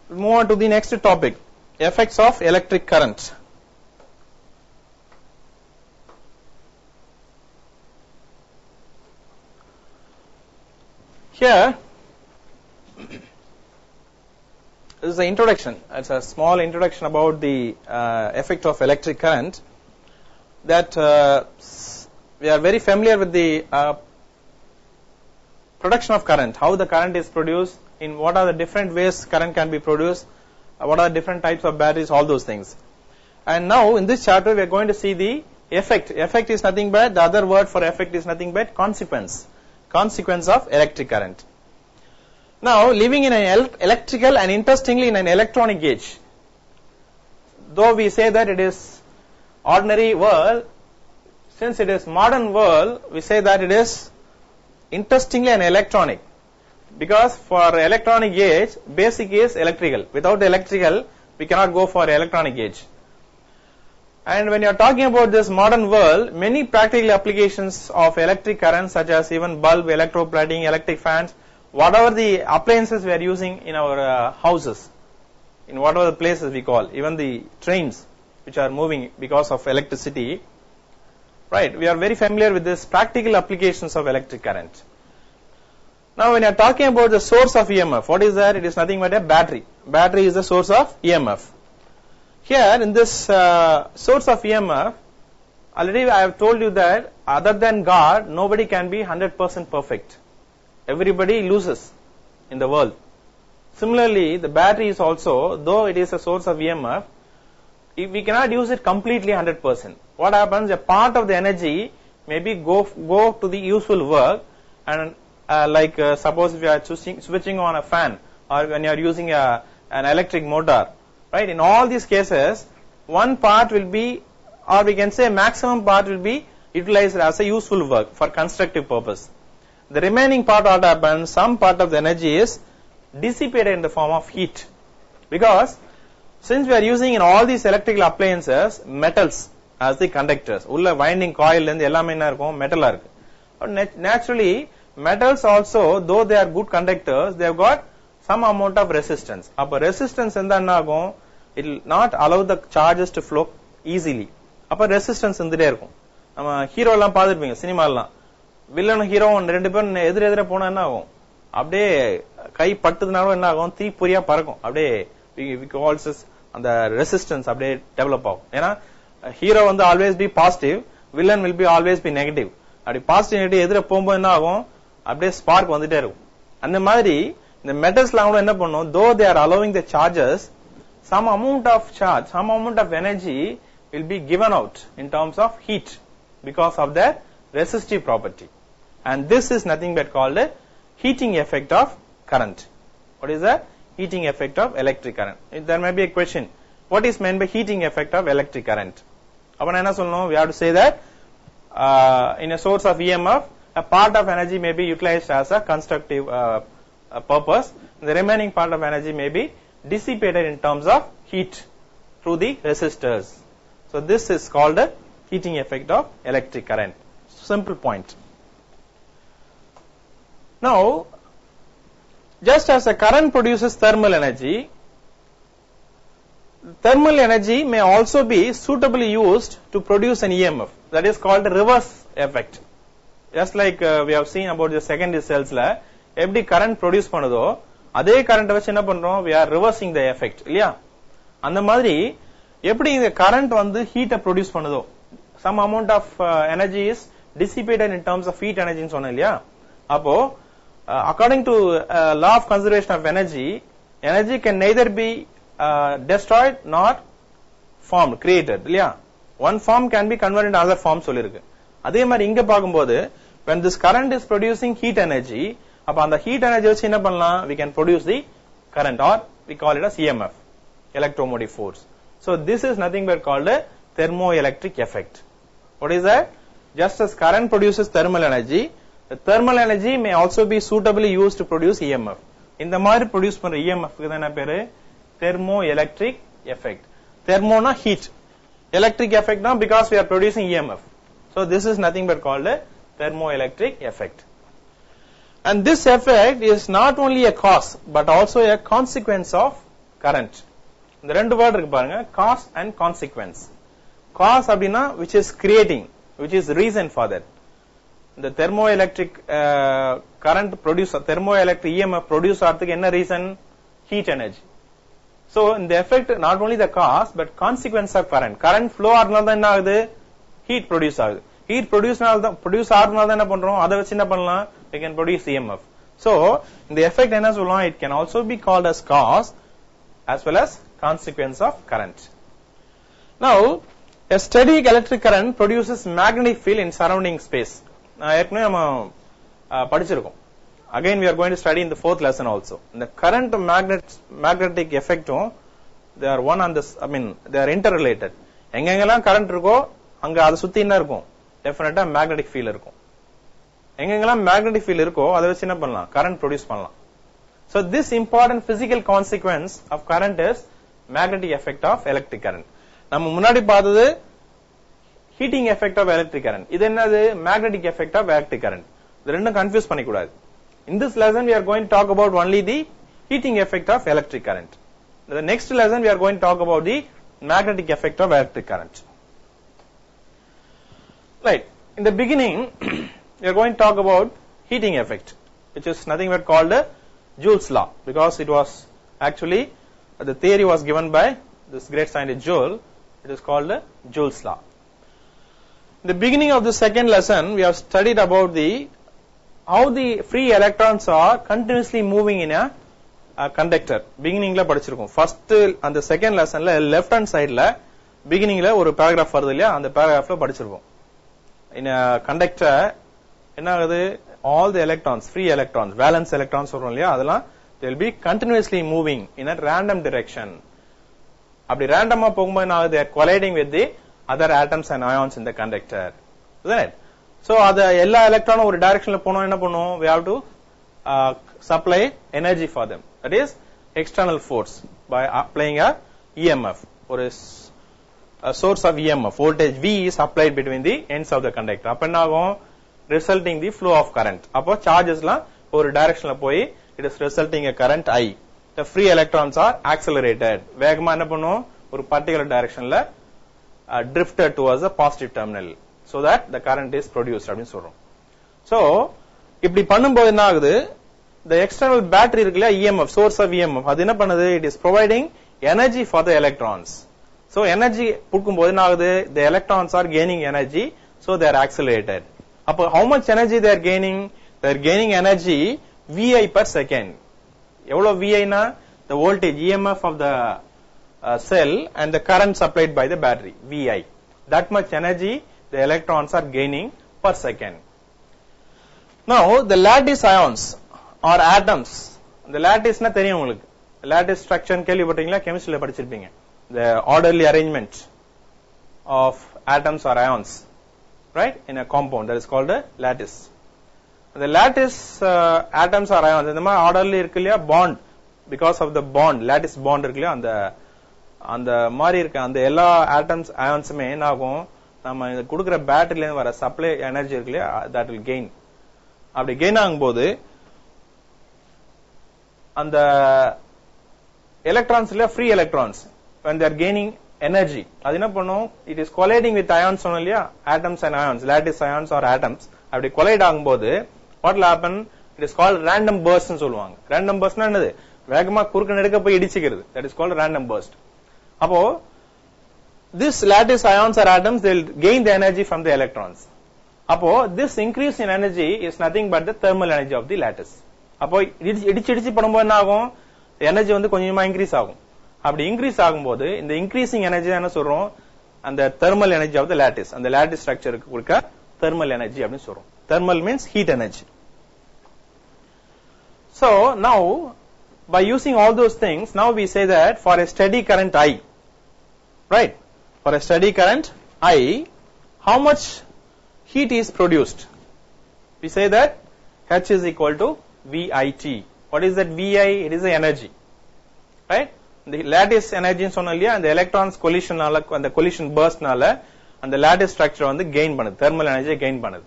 We'll move on to the next topic. Effects of electric current. Here, this is the introduction. It's a small introduction about the effect of electric current. That we are very familiar with the production of current, how the current is produced, in what are the different ways current can be produced, what are the different types of batteries, all those things. And now in this chapter we are going to see the effect. Effect is nothing but, the other word for effect is nothing but consequence. Consequence of electric current. Now, living in an electrical and interestingly in an electronic age, though we say that it is ordinary world, since it is modern world, we say that it is interestingly an electronic, because for electronic age, basic is electrical. Without electrical, we cannot go for electronic age. And when you are talking about this modern world, many practical applications of electric current, such as even bulb, electroplating, electric fans, whatever the appliances we are using in our houses, in whatever the places we call, even the trains which are moving because of electricity, right? We are very familiar with this practical applications of electric current. Now, when you are talking about the source of EMF, what is that? It is nothing but a battery. Battery is the source of EMF. Here, in this source of EMF, already I have told you that other than God, nobody can be 100% perfect. Everybody loses in the world. Similarly, the battery is also, though it is a source of EMF, if we cannot use it completely 100%. What happens? A part of the energy maybe go to the useful work, and suppose if you are switching on a fan, or when you are using an electric motor, right? In all these cases, one part will be, or we can say maximum part will be utilized as a useful work for constructive purpose. The remaining part, what happens? Some part of the energy is dissipated in the form of heat, because since we are using in all these electrical appliances metals as the conductors, ulla winding coil and ellame enna irukum metal la irukku. Naturally, metals also, though they are good conductors, they have got some amount of resistance. Appo resistance endha enna agum, it will not allow the charges to flow easily. Appo resistance indire irukum. Nama hero ella paathirpinga cinema ella, villain hero rendu per edhira pona enna agum, அப்படியே கை பட்டதுனால என்ன ஆகும், தீ பொறியா பறக்கும், அப்படியே we call this அந்த resistance அப்படியே develop ஆகும். ஏன்னா ஹீரோ வந்து always be positive, villain will be always be negative. அப்படி பாசிட்டிவ் நெகட்டிவ் எதிர போகும்போது என்ன ஆகும், அப்படியே ஸ்பார்க் வந்துட்டே இருக்கும். அந்த மாதிரி இந்த மெட்டல்ஸ்லாம் கூட என்ன பண்ணும், தோ they are allowing the charges, some amount of charge, some amount of energy will be given out in terms of heat because of their resistive property. And this is nothing but called a heating effect of current. What is that? Heating effect of electric current. There may be a question, what is meant by heating effect of electric current? Appo enna solnom, we have to say that in a source of EMF, a part of energy may be utilized as a constructive purpose. The remaining part of energy may be dissipated in terms of heat through the resistors. So this is called a heating effect of electric current. Simple point. Now, just as a current produces thermal energy may also be suitably used to produce an EMF. That is called a reverse effect. Just like we have seen about the secondary cells la, எப்படி current produce பண்ணுதோ, அதே current வச்சு என்ன பண்றோம், we are reversing the effect, இல்லையா? அந்த மாதிரி எப்படி இந்த current வந்து heat produce பண்ணுதோ, some amount of energy is dissipated in terms of heat energy ன்னு சொன்னேன் இல்லையா? அப்போ according to law of conservation of energy, energy can neither be destroyed nor formed, created, இல்லையா? One form can be converted into another form சொல்லிருக்கு. அதே மாதிரி இங்க பாக்கும்போது, when this current is producing heat energy, அப்ப அந்த heat energy வச்சு என்ன பண்ணலாம், we can produce the current, or we call it as EMF, electromotive force. So this is nothing but called a thermoelectric effect. What is that? Just as current produces thermal energy, the thermal energy may also be suitably used to produce EMF. இந்த மாதிரி produce பண்ற EMF க்கு என்ன பேரு, thermoelectric effect. Thermo na heat, electric effect na because we are producing EMF. So this is nothing but called a thermoelectric effect. And this effect is not only a cause but also a consequence of current. இந்த ரெண்டு word இருக்கு பாருங்க, cause and consequence. Cause அப்படினா which is creating, which is reason for that. இந்த thermoelectric current produce thermoelectric EMF produce ஆகிறதுக்கு என்ன reason? heat energy. So in the effect not only the cause but consequence of current flow ஆறனால தான் என்ன ஆகுது? heat produce ஆகுது. heat produce ஆறனால தான் என்ன பண்றோம்? அதை வச்சு என்ன பண்ணலாம்? we can produce EMF. So இந்த effect என்ன சொல்லலாம்? it can also be called as cause as well as consequence of current. Now a steady electric current produces magnetic field in surrounding space. ஏற்கனவே நம்ம படிச்சிருக்கோம். Again we are going to study in the fourth lesson also. The current magnetic effect, they are one on this, I mean they are interrelated. எங்கெங்கெல்லாம் current இருக்கோ அங்க அதை சுத்தி என்ன இருக்கும்? Definitely magnetic field இருக்கும். எங்கெங்கெல்லாம் magnetic field இருக்கோ அதை வச்சு என்ன பண்ணலாம்? current produce பண்ணலாம். So this important physical consequence of current is magnetic effect of electric current. நம்ம முன்னாடி பார்த்தது heating effect of electric current. இது என்னது? magnetic effect of electric current. இது ரெண்டும் கன்ஃபியூஸ் பண்ணிக்க கூடாது. In this lesson we are going to talk about only the heating effect of electric current. In the next lesson we are going to talk about the magnetic effect of electric current. Right. In the beginning we are going to talk about heating effect, which is nothing but called the Joule's law, because it was actually the theory was given by this great scientist Joule. It is called the Joule's law. In the beginning of the second lesson we have studied about the how the free electrons are continuously moving in a conductor. Beginning la படிச்சிருக்கோம். First and the second lesson la left hand side la beginning la ஒரு paragraph வருது இல்லையா? அந்த paragraphல படிச்சிருக்கோம். In a conductor என்ன ஆகுது? all the electrons, free electrons, valence electrons சொல்றோம் இல்லையா? அதெல்லாம் they will be continuously moving in a random direction. அப்படி randomமா போகும்போது என்ன ஆகுது? They are colliding with the other atoms and ions in the conductor. Isn't it? So அத எல்லா எலக்ட்ரானும் ஒரு டைரக்ஷன்ல போனோம் என்ன பண்ணுவோம்? we have to supply energy for them. That is external force by applying a EMF or a source of EMF. Voltage V is applied between the ends of the conductor. அப்ப என்ன ஆகும்? resulting the flow of current. அப்போ சார்ஜஸ்லாம் ஒரு டைரக்ஷன்ல போய் it is resulting a current I. The free electrons are accelerated. வேகமா என்ன பண்ணும்? ஒரு particular directionல drifted towards a positive terminal, so that the current is produced அப்படினு சொல்றோம். So இப்படி பண்ணும்போது என்ன ஆகுது? the external battery இருக்குல EMF, source of EMF, அது என்ன பண்ணுது? it is providing energy for the electrons. So energy கொடுக்கும்போது என்ன ஆகுது? the electrons are gaining energy, so they are accelerated. அப்போ how much energy they are gaining? They are gaining energy VI per second. எவ்வளவு VI னா? the voltage EMF of the cell and the current supplied by the battery, VI. That much energy the electrons are gaining per second. Now the lattice ions or atoms, the lattice na தெரியும் உங்களுக்கு. lattice structure கேள்விப்பட்டீங்களா? கெமிஸ்ட்ரியில படிச்சிருப்பீங்க. the orderly arrangement of atoms or ions, right, in a compound, that is called a lattice. The lattice atoms or ions இந்த மாதிரி orderly இருக்கு இல்லையா? bond, because of the bond, lattice bond இருக்கு இல்லையா? அந்த மாதிரி இருக்க அந்த எல்லா atoms ionsமே என்ன ஆகும்? நம்ம இது கொடுக்கிற பேட்டரியில இருந்து வர சப்ளை எனர்ஜி இருக்கு இல்லையா? that will gain. அப்படி கெயின் ஆகும்போது அந்த எலக்ட்ரான்ஸ் இல்ல free electrons when they are gaining energy, அது என்ன பண்ணும்? it is colliding with ions சொன்னோம் இல்லையா? atoms and ions, lattice ions or atoms. அப்படி collide ஆகும்போது what will happen? it is called random burst னு சொல்லுவாங்க. random burst னா என்னது? வேகமா குறுக்க நெடுக்க போய் இடிச்சிக்கிறது. that is called random burst. அப்போ this lattice ions or atoms, they will gain the energy from the electrons. அப்போ this increase in energy is nothing but the thermal energy of the lattice. அப்போ இடிச்சு பண்ணும்போது என்ன ஆகும்? Energy வந்து கொஞ்சமா increase ஆகும். அப்படி இன்க்ரீஸ் ஆகும்போது இந்த இன்க்ரீசிங் எனர்ஜி என்ன சொல்றோம்? அந்த thermal energy of the lattice, அந்த lattice ஸ்ட்ரக்சருக்கு கொடுக்க thermal energy அப்படின்னு சொல்றோம். thermal means heat energy. So now by using all those things, now we say that for a steady current I, right, for a steady current I, how much heat is produced? We say that H is equal to VIT. What is that VI? It is the energy, right? The lattice energy சொன்னோம் இல்லையா? அந்த electrons collision நால, அந்த collision burst நால அந்த lattice structure வந்து gain பண்ணுது, thermal energy gain பண்ணுது.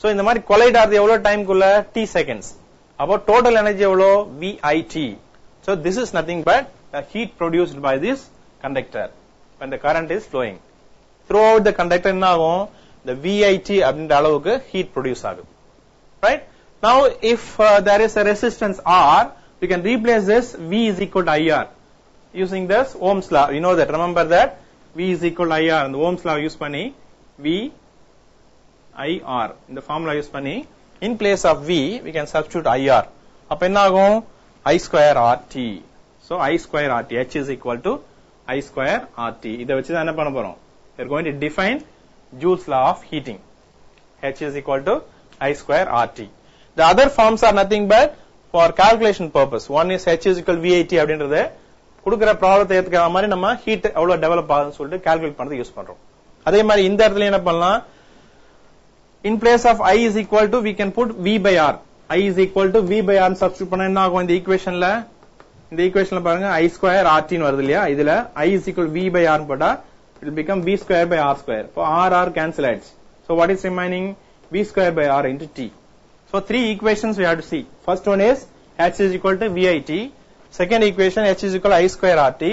So இந்த மாதிரி collide ஆகுது எவ்வளவு டைம்க்குள்ள? t seconds. அப்போ total energy எவ்வளோ? VIT. So this is nothing but the heat produced by this conductor when the current is flowing throughout the conductor. என்ன ஆகும்? the VIT அப்படின்ற அளவுக்கு heat produce ஆகுது. Right? Now if there is a resistance R, we can replace this V is equal to IR using this Ohm's law. You know that, remember that V is equal to IR and the Ohm's law use பண்ணி V IR இந்த formula use பண்ணி in place of V we can substitute IR. அப்ப என்ன ஆகும்? I square RT. So I square RT, H is equal to I square RT. இதை வச்சு தான் என்ன பண்ண போறோம்? We are going to define Joule's law of heating. H is equal to I square RT. The other forms are nothing but for calculation purpose. One is H is equal to VIT அப்படின்றது கொடுக்கிற ப்ராப்ளத்தை ஏத்துக்கிற மாதிரி நம்ம heat எவ்வளவு develop ஆகுதுன்னு சொல்லிட்டு calculate பண்றது யூஸ் பண்றோம். அதே மாதிரி இந்த இடத்துல என்ன பண்ணலாம்? In place of I is equal to we can put V by R. I is equal to V by R substitute பண்ணா என்ன ஆகும்? இந்த ஈக்குவேஷன்ல பாருங்க I square RT ன்னு வருது இல்லையா? இதுல I is equal to V by R போட்டா it will become V square by R square. For R cancel out. So what is remaining? V square by R into T. So three equations we have to see. First one is H is equal to VIT. Second equation H is equal to I square RT.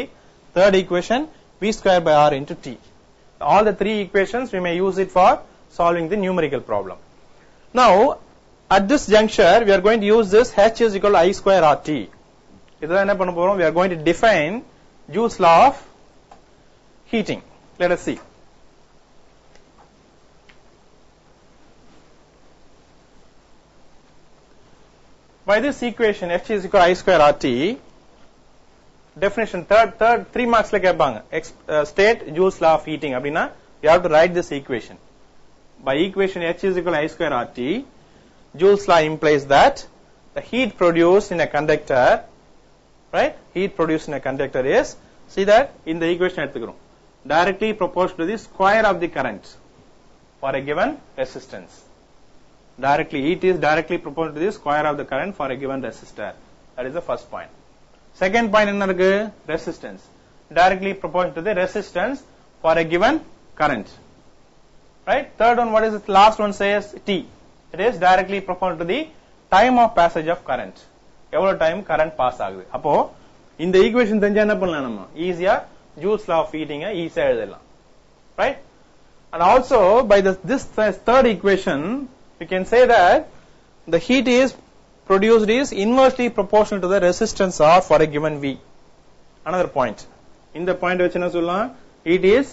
Third equation V square by R into T. All the three equations we may use it for solving the numerical problem. Now at this juncture we are going to use this H is equal to I square RT. Idha enna panna porom? We are going to define Joule's law of heating. Let us see. By this equation H is equal to I square RT, definition third 3 marks la kepanga, state Joule's law of heating அப்படினா you have to write this equation. By equation H is equal to I square RT, Joule's law implies that the heat produced in a conductor, right? Heat produced in a conductor is, see that in the equation எடுத்துக்கிறோம், directly proportional to the square of the current for a given resistance. Heat is directly proportional to the square of the current for a given resistor. That is the first point. Second point enna irukku? Resistance. Directly proportional to the resistance for a given current. Right? Third one, what is it? Last one says T. It is directly proportional to the time of passage of current. Evlo time current pass ஆகுது. அப்போ இந்த equation தெரிஞ்சா என்ன பண்ணலாம்? நம்ம ஈஸியா Joule's law of heating ஈஸியா எழுதலாம். Right? And also by this third equation we can say that the heat is produced is inversely proportional to the resistance R for a given V. Another point. In the point which enna sollalam, it is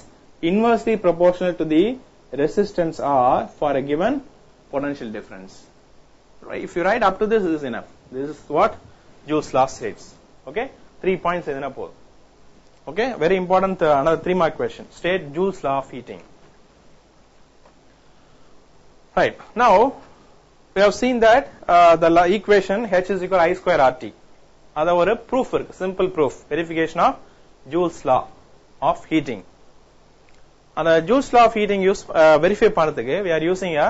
inversely proportional to the resistance R for a given potential difference. Right? If you write up to this is enough. This is what Joule's law states. Okay? 3 points edina pod. Okay? Very important, another 3 mark question. State Joule's law of heating. Right. Now we have seen that the equation H is equal to I square RT. Adha oru proof irukku, simple proof, verification of Joule's law of heating. And the Joule's law of heating use verify பண்றதுக்கு we are using a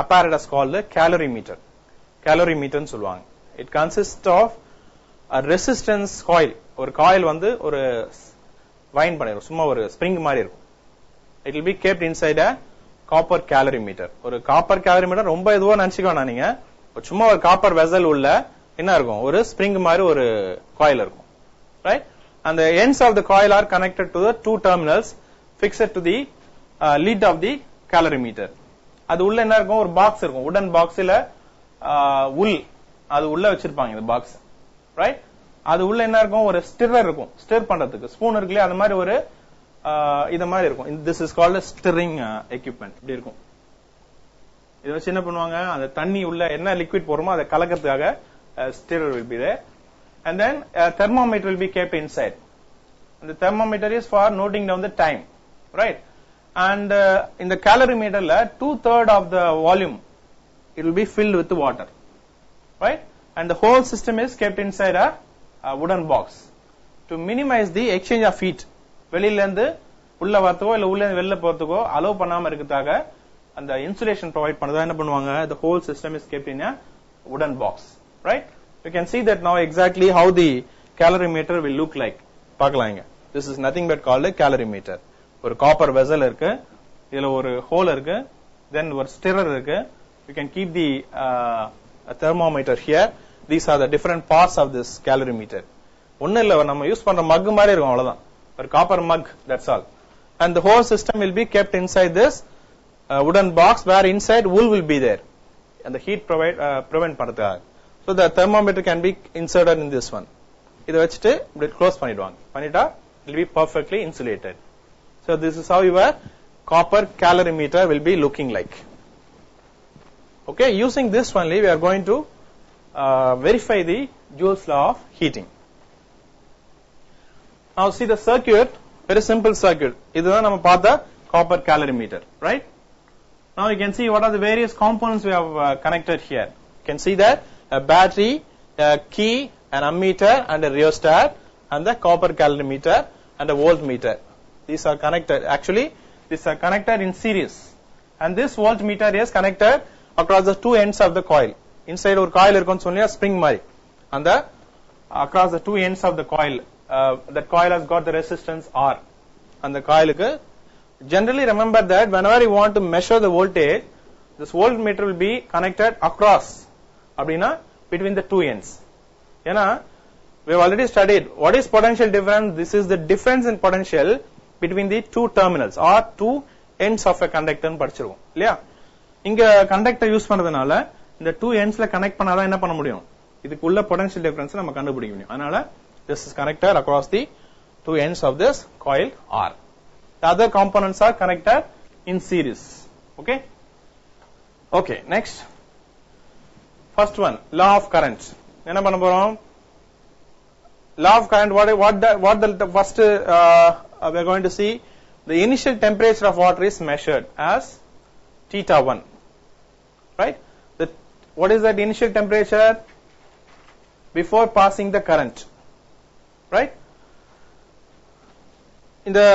apparatus called the calorimeter. Calorimeter னு சொல்வாங்க. It consists of a resistance coil. ஒரு coil வந்து ஒரு wind பண்ணிரும், சும்மா ஒரு spring மாதிரி இருக்கும். It will be kept inside a copper calorimeter. ஒரு copper calorimeter ரொம்ப இதுவா நினைச்சுக்கோனா நீங்க, சும்மா ஒரு copper vessel உள்ள என்ன இருக்கும்? ஒரு spring மாதிரி ஒரு coil இருக்கும். Right? And the ends of the coil are connected to the two terminals fixed to the lid of the calorimeter. அது உள்ள என்ன இருக்கும்? ஒரு பாக்ஸ் இருக்கும், wooden boxல wool அது உள்ள வச்சிருப்பாங்க இந்த பாக்ஸ். Right? அது உள்ள என்ன இருக்கும்? ஒரு ஸ்டிரர் இருக்கும், ஸ்டிர் பண்றதுக்கு ஸ்பூன் இருக்குல்ல, அது மாதிரி ஒரு இத மாதிரி இருக்கும். This is called a stirring equipment. இப்படி இருக்கும். இத வச்சு என்ன பண்ணுவாங்க? அந்த தண்ணி உள்ள என்ன லிக்விட் போறோமோ அதை கலக்கிறதுக்காக stirrer will be there. And then a thermometer will be kept inside. And the thermometer is for noting down the time. Right? And in the calorimeter la 2/3 of the volume it will be filled with water. Right? And the whole system is kept inside a wooden box to minimize the exchange of heat. வெளியில இருந்து உள்ள வரதுக்கோ இல்ல உள்ள இருந்து வெளில போறதுக்கோ allow பண்ணாம இருக்கிறதுக்காக அந்த இன்சுலேஷன் ப்ரொவைட் பண்ணதா என்ன பண்ணுவாங்க? The whole system is kept in a wooden box. Right? You can see that now exactly how the calorimeter will look like. பார்க்கலாங்க. This is nothing but called a calorimeter. ஒரு copper vessel இருக்கு, இதுல ஒரு whole இருக்கு, then ஒரு stirrer இருக்கு. You can keep the thermometer here. These are the different parts of this calorimeter. ஒண்ணு இல்ல, நம்ம யூஸ் பண்ற மக் மாதிரி இருக்கும், அவ்வளவுதான். ஒரு copper mug, that's all. And the whole system will be kept inside this wooden box where inside wool will be there, and the heat prevent பண்றதுக்காக. So the thermometer can be inserted in this one. இத வச்சிட்டு இப்படி close பண்ணிடுவாங்க. பண்ணிட்டா it will be perfectly insulated. So this is how your copper calorimeter will be looking like. Okay, using this only we are going to verify the Joule's law of heating. Now see the circuit, very simple circuit. இதுதான் நம்ம பார்த்த copper calorimeter, right? Now you can see what are the various components we have connected here. You can see that a battery, a key, an ammeter and a rheostat, and the copper calorimeter and a voltmeter. These are connected. Actually, these are connected in series, and this voltmeter is connected across the two ends of the coil. Inside ஒரு coil இருக்குன்னு சொன்னியா spring மாதிரி, and the across the two ends of the coil, that coil has got the resistance R. And the coil க்கு generally remember that whenever you want to measure the voltage, this voltmeter will be connected across அப்படினா between the two ends. ஏன்னா we have already studied what is potential difference. This is the difference in potential between the two terminals or two ends of a conductor னு படிச்சிருவோம் இல்லையா. இங்க conductor use பண்றதுனால இந்த two endsல connect பண்ணாதான் என்ன பண்ண முடியும், இதுக்குள்ள potential difference நம்ம கண்டுபிடிக்க முடியும். அதனால this is connected across the two ends of this coil R. The other components are connected in series. Okay. Okay, next. First one, law of current. என்ன பண்ண போறோம்? Law of current, what the first we are going to see, the initial temperature of water is measured as θ1, right? What is that initial temperature before passing the current, right? In the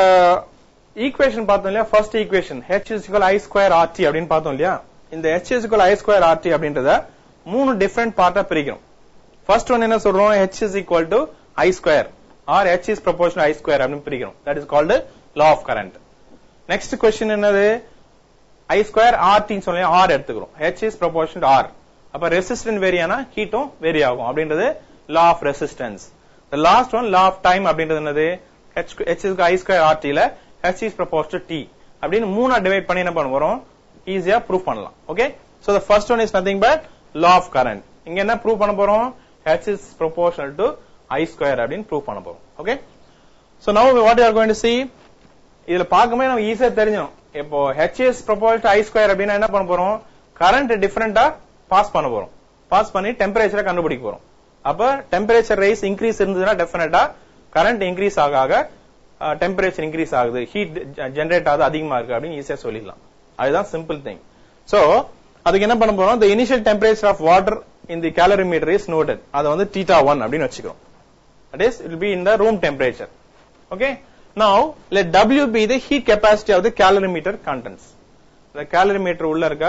equation பார்த்தோம் இல்லையா, first equation H is equal I square RT அப்படின்னு பார்த்தோம் இல்லையா. இந்த H is equal I square RT அப்படின்றத மூணு different பார்ட்டா பிரிக்கிறோம். First one என்ன சொல்றோம், H is equal to I square or H is proportional I square அப்படின்னு பிரிக்கிறோம். That is called law of current. Next question என்னது, I square RT ன்னு சொல்லி R எடுத்துக்கிறோம். H is proportional to R. அப்ப resistance vary ஆனா ஹீட்டும் vary ஆகும் அப்படின்றது law of resistance. The last one law of time அப்படின்றது என்னது, H is I square RT ல H is proportional to T அப்படின்னு மூணா டிவைட் பண்ணி என்ன பண்ணுவோம், ஈஸியா ப்ரூவ் பண்ணலாம். Okay, so the first one is nothing but law of current. இங்க என்ன ப்ரூவ் பண்ண போறோம், H is proportional to I square அப்படின்னு ப்ரூவ் பண்ண போறோம். Okay, so now what you are going to see, இதுல பார்க்கும்போது நமக்கு ஈஸியா தெரிஞ்சிடும். இப்போ H is proportional to I square அப்படின்னா என்ன பண்ண போறோம், கரண்ட் டிஃபரெண்டா பாஸ் பண்ண போறோம். பாஸ் பண்ணி டெம்பரேச்சரை கண்டுபிடிக்க போறோம். அப்ப டெம்பரேச்சர் ரைஸ் இன்க்ரீஸ் இருந்ததுன்னா டெஃபினட்டா கரண்ட் இன்க்ரீஸ் ஆக டெம்பரேச்சர் இன்க்ரீஸ் ஆகுது, ஹீட் ஜெனரேட் ஆகுது, அதிகமா இருக்கு அப்படின்னு ஈஸியா சொல்லிடலாம். அதுதான் சிம்பிள் திங். சோ அதுக்கு என்ன பண்ண போறோம், the initial temperature of water in the calorimeter is noted. அதை வந்து θ1 அப்படின்னு வச்சுக்கிறோம். That is, it will be in the room temperature. Okay, now let W be the heat capacity of the calorimeter contents. The calorimeter உள்ள இருக்க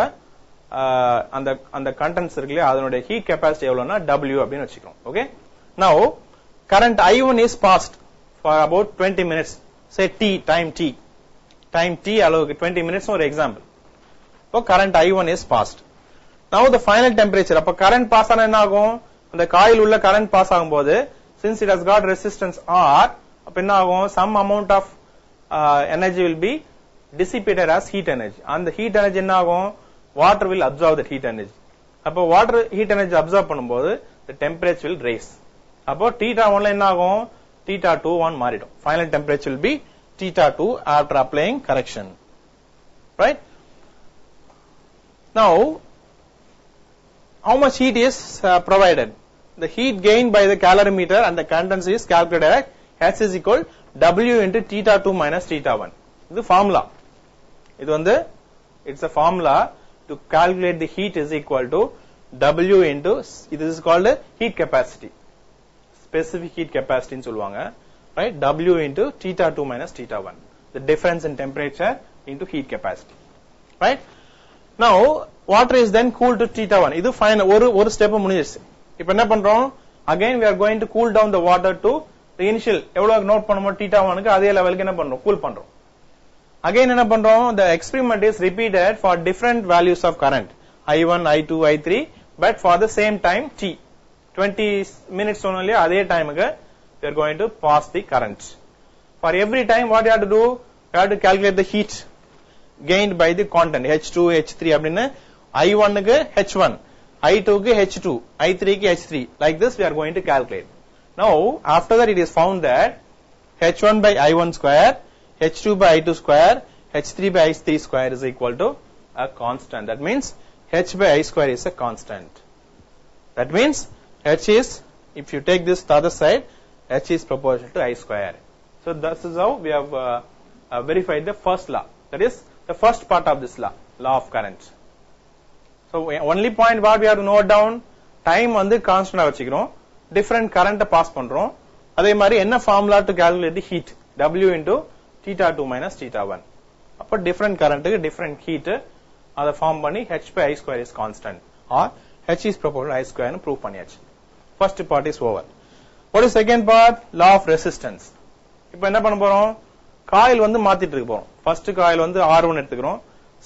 அந்த contents இருக்குல்ல, அதனுடைய heat capacity எவ்வளவுனா W அப்படின்னு வச்சுக்கிறோம். Okay, now current I1 is passed for about 20 minutes. Say time t அளவுக்கு 20 minutes ஒரு example. இப்போ current I1 is passed. Now the final temperature, அப்ப current pass ஆனா என்ன ஆகும், அந்த காயில் உள்ள current pass ஆகும்போது since it has got resistance R, அப்ப என்ன ஆகும், some amount of energy will be dissipated as heat energy. அந்த heat energy என்ன ஆகும், water will absorb that heat energy. அப்ப water heat energy absorb பண்ணும்போது the temperature will raise. அப்போ θ1 ல என்ன ஆகும், θ21 மாறிடும். Final temperature will be θ2 after applying correction. Right? Now, how much heat is provided? The heat gained by the calorimeter and the contents is calculated at H is equal W into θ2 minus θ1. This is formula. It's a formula to calculate the heat is equal to W into, this is called heat capacity. Specific heat capacity in சொல்லுவாங்க, right? W into θ2 minus θ1. The difference in temperature into heat capacity. Right? Now, water is then cooled to θ1. இது fine, ஒரு step முடிஞ்சிருச்சு. இப்போ என்ன பண்றோம், again we are going to cool down the water to the initial எவ்வளவு note பண்ணுமோ θ1 க்கு அதே லெவலுக்கு என்ன பண்றோம், கூல் பண்றோம். Again என்ன பண்றோம், the experiment is repeated for different values of current, I1, I2, I3, but for the same time t. 20 minutes only அதே டைமுக்கு we are going to pass the current. For every time what you have to do, you have to calculate the heat. gained by the content H2 H3 அப்படினு I1 க்கு H1 I2 க்கு H2 I3 க்கு H3 like this we are going to calculate. Now after that it is found that H1 by I1 square H2 by I2 square H3 by I3 square is equal to a constant. That means H by I square is a constant. That means H is, if you take this to the other side, H is proportional to I square. So this is how we have verified the first law. That is the first part of this law, law of current. So only point what we have to note down, time வந்து constant வச்சுக்கிறோம், different current pass பண்றோம், அதே மாதிரி என்ன formula to calculate the heat, W into theta 2 minus theta 1. அப்போ different current க்கு different heat அதை form பண்ணி H by I square is constant or H is proportional to I square னு prove பண்ணியாச்சு. First part is over. What is second part? Law of resistance. இப்போ என்ன பண்ண போறோம், காயில் வந்து மாத்திட்டு இருக்க போறோம். ஃபர்ஸ்ட் காயில் வந்து R1 எடுத்துக்கிறோம்,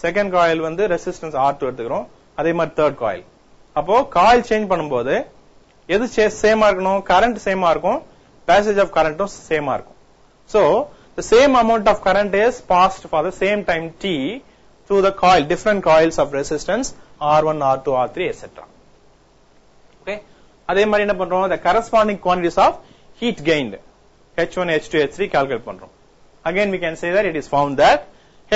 செகண்ட் காயில் வந்து ரெசிஸ்டன்ஸ் R2 எடுத்துக்கிறோம், அதே மாதிரி தேர்ட் காயில். அப்போ காயில் சேஞ்ச் பண்ணும்போது எது சேமா இருக்கணும், கரண்ட் சேமா இருக்கும், passage of current சேமா இருக்கும். So the same amount of current is passed for the same time t through the coil, different coils of resistance R1 R2 R3 etc. Okay, அதே மாதிரி என்ன பண்றோம், the corresponding quantities of heat gained H1 H2 H3 calculate பண்றோம். Again we can say that it is found that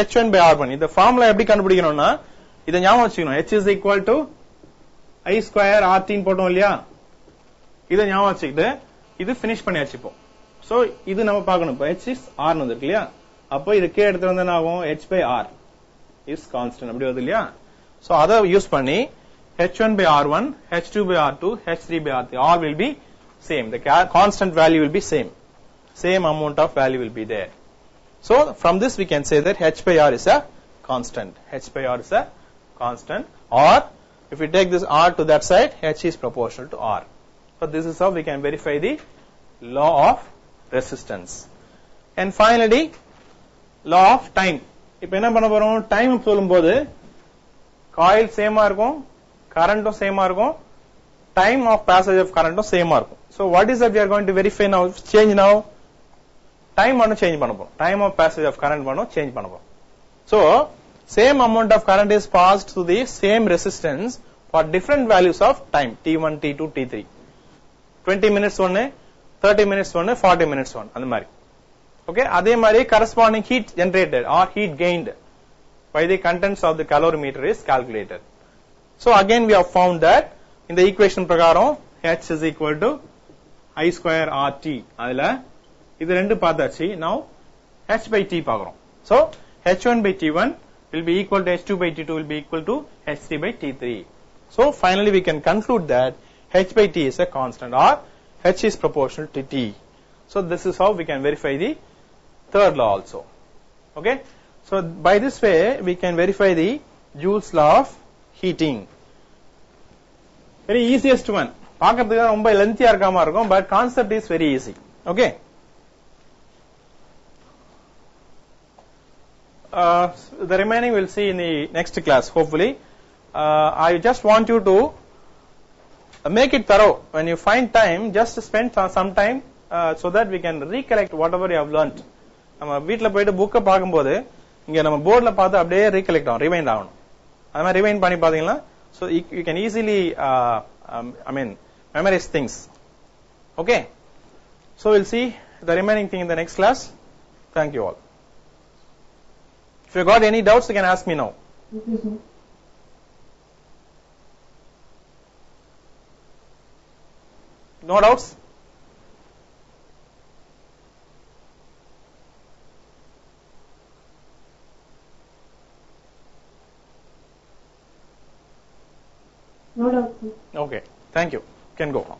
H1 by R1. இந்த formula எப்படி கண்டுபிடிக்கணும்னா இத ஞாபகம் வச்சுக்கணும், H is equal to I square RT ன்னு போட்டோம் இல்லையா, இத ஞாபகம் வச்சுக்கிட்டு இது finish பண்ணியாச்சு. இப்போ சோ இது நம்ம பார்க்கணும், இப்போ H is R ன்னு வந்திருக்கு இல்லையா, அப்போ இது கே எடுத்து வந்தா என்ன ஆகும், H by R is constant அப்படி வருது இல்லையா. சோ அத யூஸ் பண்ணி H1 by R1 H2 by R2 H3 by R3 all will be same, the constant value will be same amount of value will be there. So from this we can say that H by R is a constant, H by R is a constant, or if we take this R to that side, H is proportional to R. So this is how we can verify the law of resistance. And finally law of time. இப்போ என்ன பண்ண போறோம், time சொல்லும்போது coil சேமா இருக்கும், கரண்ட்டும் சேமா இருக்கும், time of passage of current சேமா இருக்கும். So what is that we are going to verify now, change now, time மட்டும் change பண்ண போறோம், time of passage of current மட்டும் change பண்ண போறோம். So same amount of current is passed to the same resistance for different values of time t1 t2 t3, 20 minutes ஒன்னு, 30 minutes ஒன்னு, 40 minutes ஒன்னு, அந்த மாதிரி. Okay, அதே மாதிரி corresponding heat generated or heat gained by the contents of the calorimeter is calculated. So again we have found that in the equation பிரகாரம் H is equal to I square RT, அதுல இது ரெண்டு பார்த்தாச்சு. Now H by T பார்க்கிறோம். So H1 by T1 will be equal to H2 by T2 will be equal to H3 by T3. So finally we can conclude that H by T is a constant or H is proportional to T. So this is how we can verify the third law also. Okay, so by this way we can verify the Joule's law of heating. Very easiest one, பார்க்கிறதுக்கு ரொம்ப லென்த்தியா இருக்காம இருக்கும், but concept is very easy. Okay, the remaining we'll see in the next class hopefully. I just want you to make it thorough. When you find time, just spend some time so that we can recollect whatever you have learnt. நம்ம வீட்ல போயிட்டு புக்க பாக்கும்போது இங்க நம்ம போர்ட்ல பார்த்து அப்படியே recollect ஆகும், ரிவைண்ட் ஆகணும். அது மாதிரி ரிவைண்ட் பண்ணி பாத்தீங்கன்னா so you can easily memorize things. Okay, so we'll see the remaining thing in the next class. Thank you all. If you got any doubts you can ask me now. Okay, sir. No doubts? No doubt, sir. Okay, thank you. You can go now.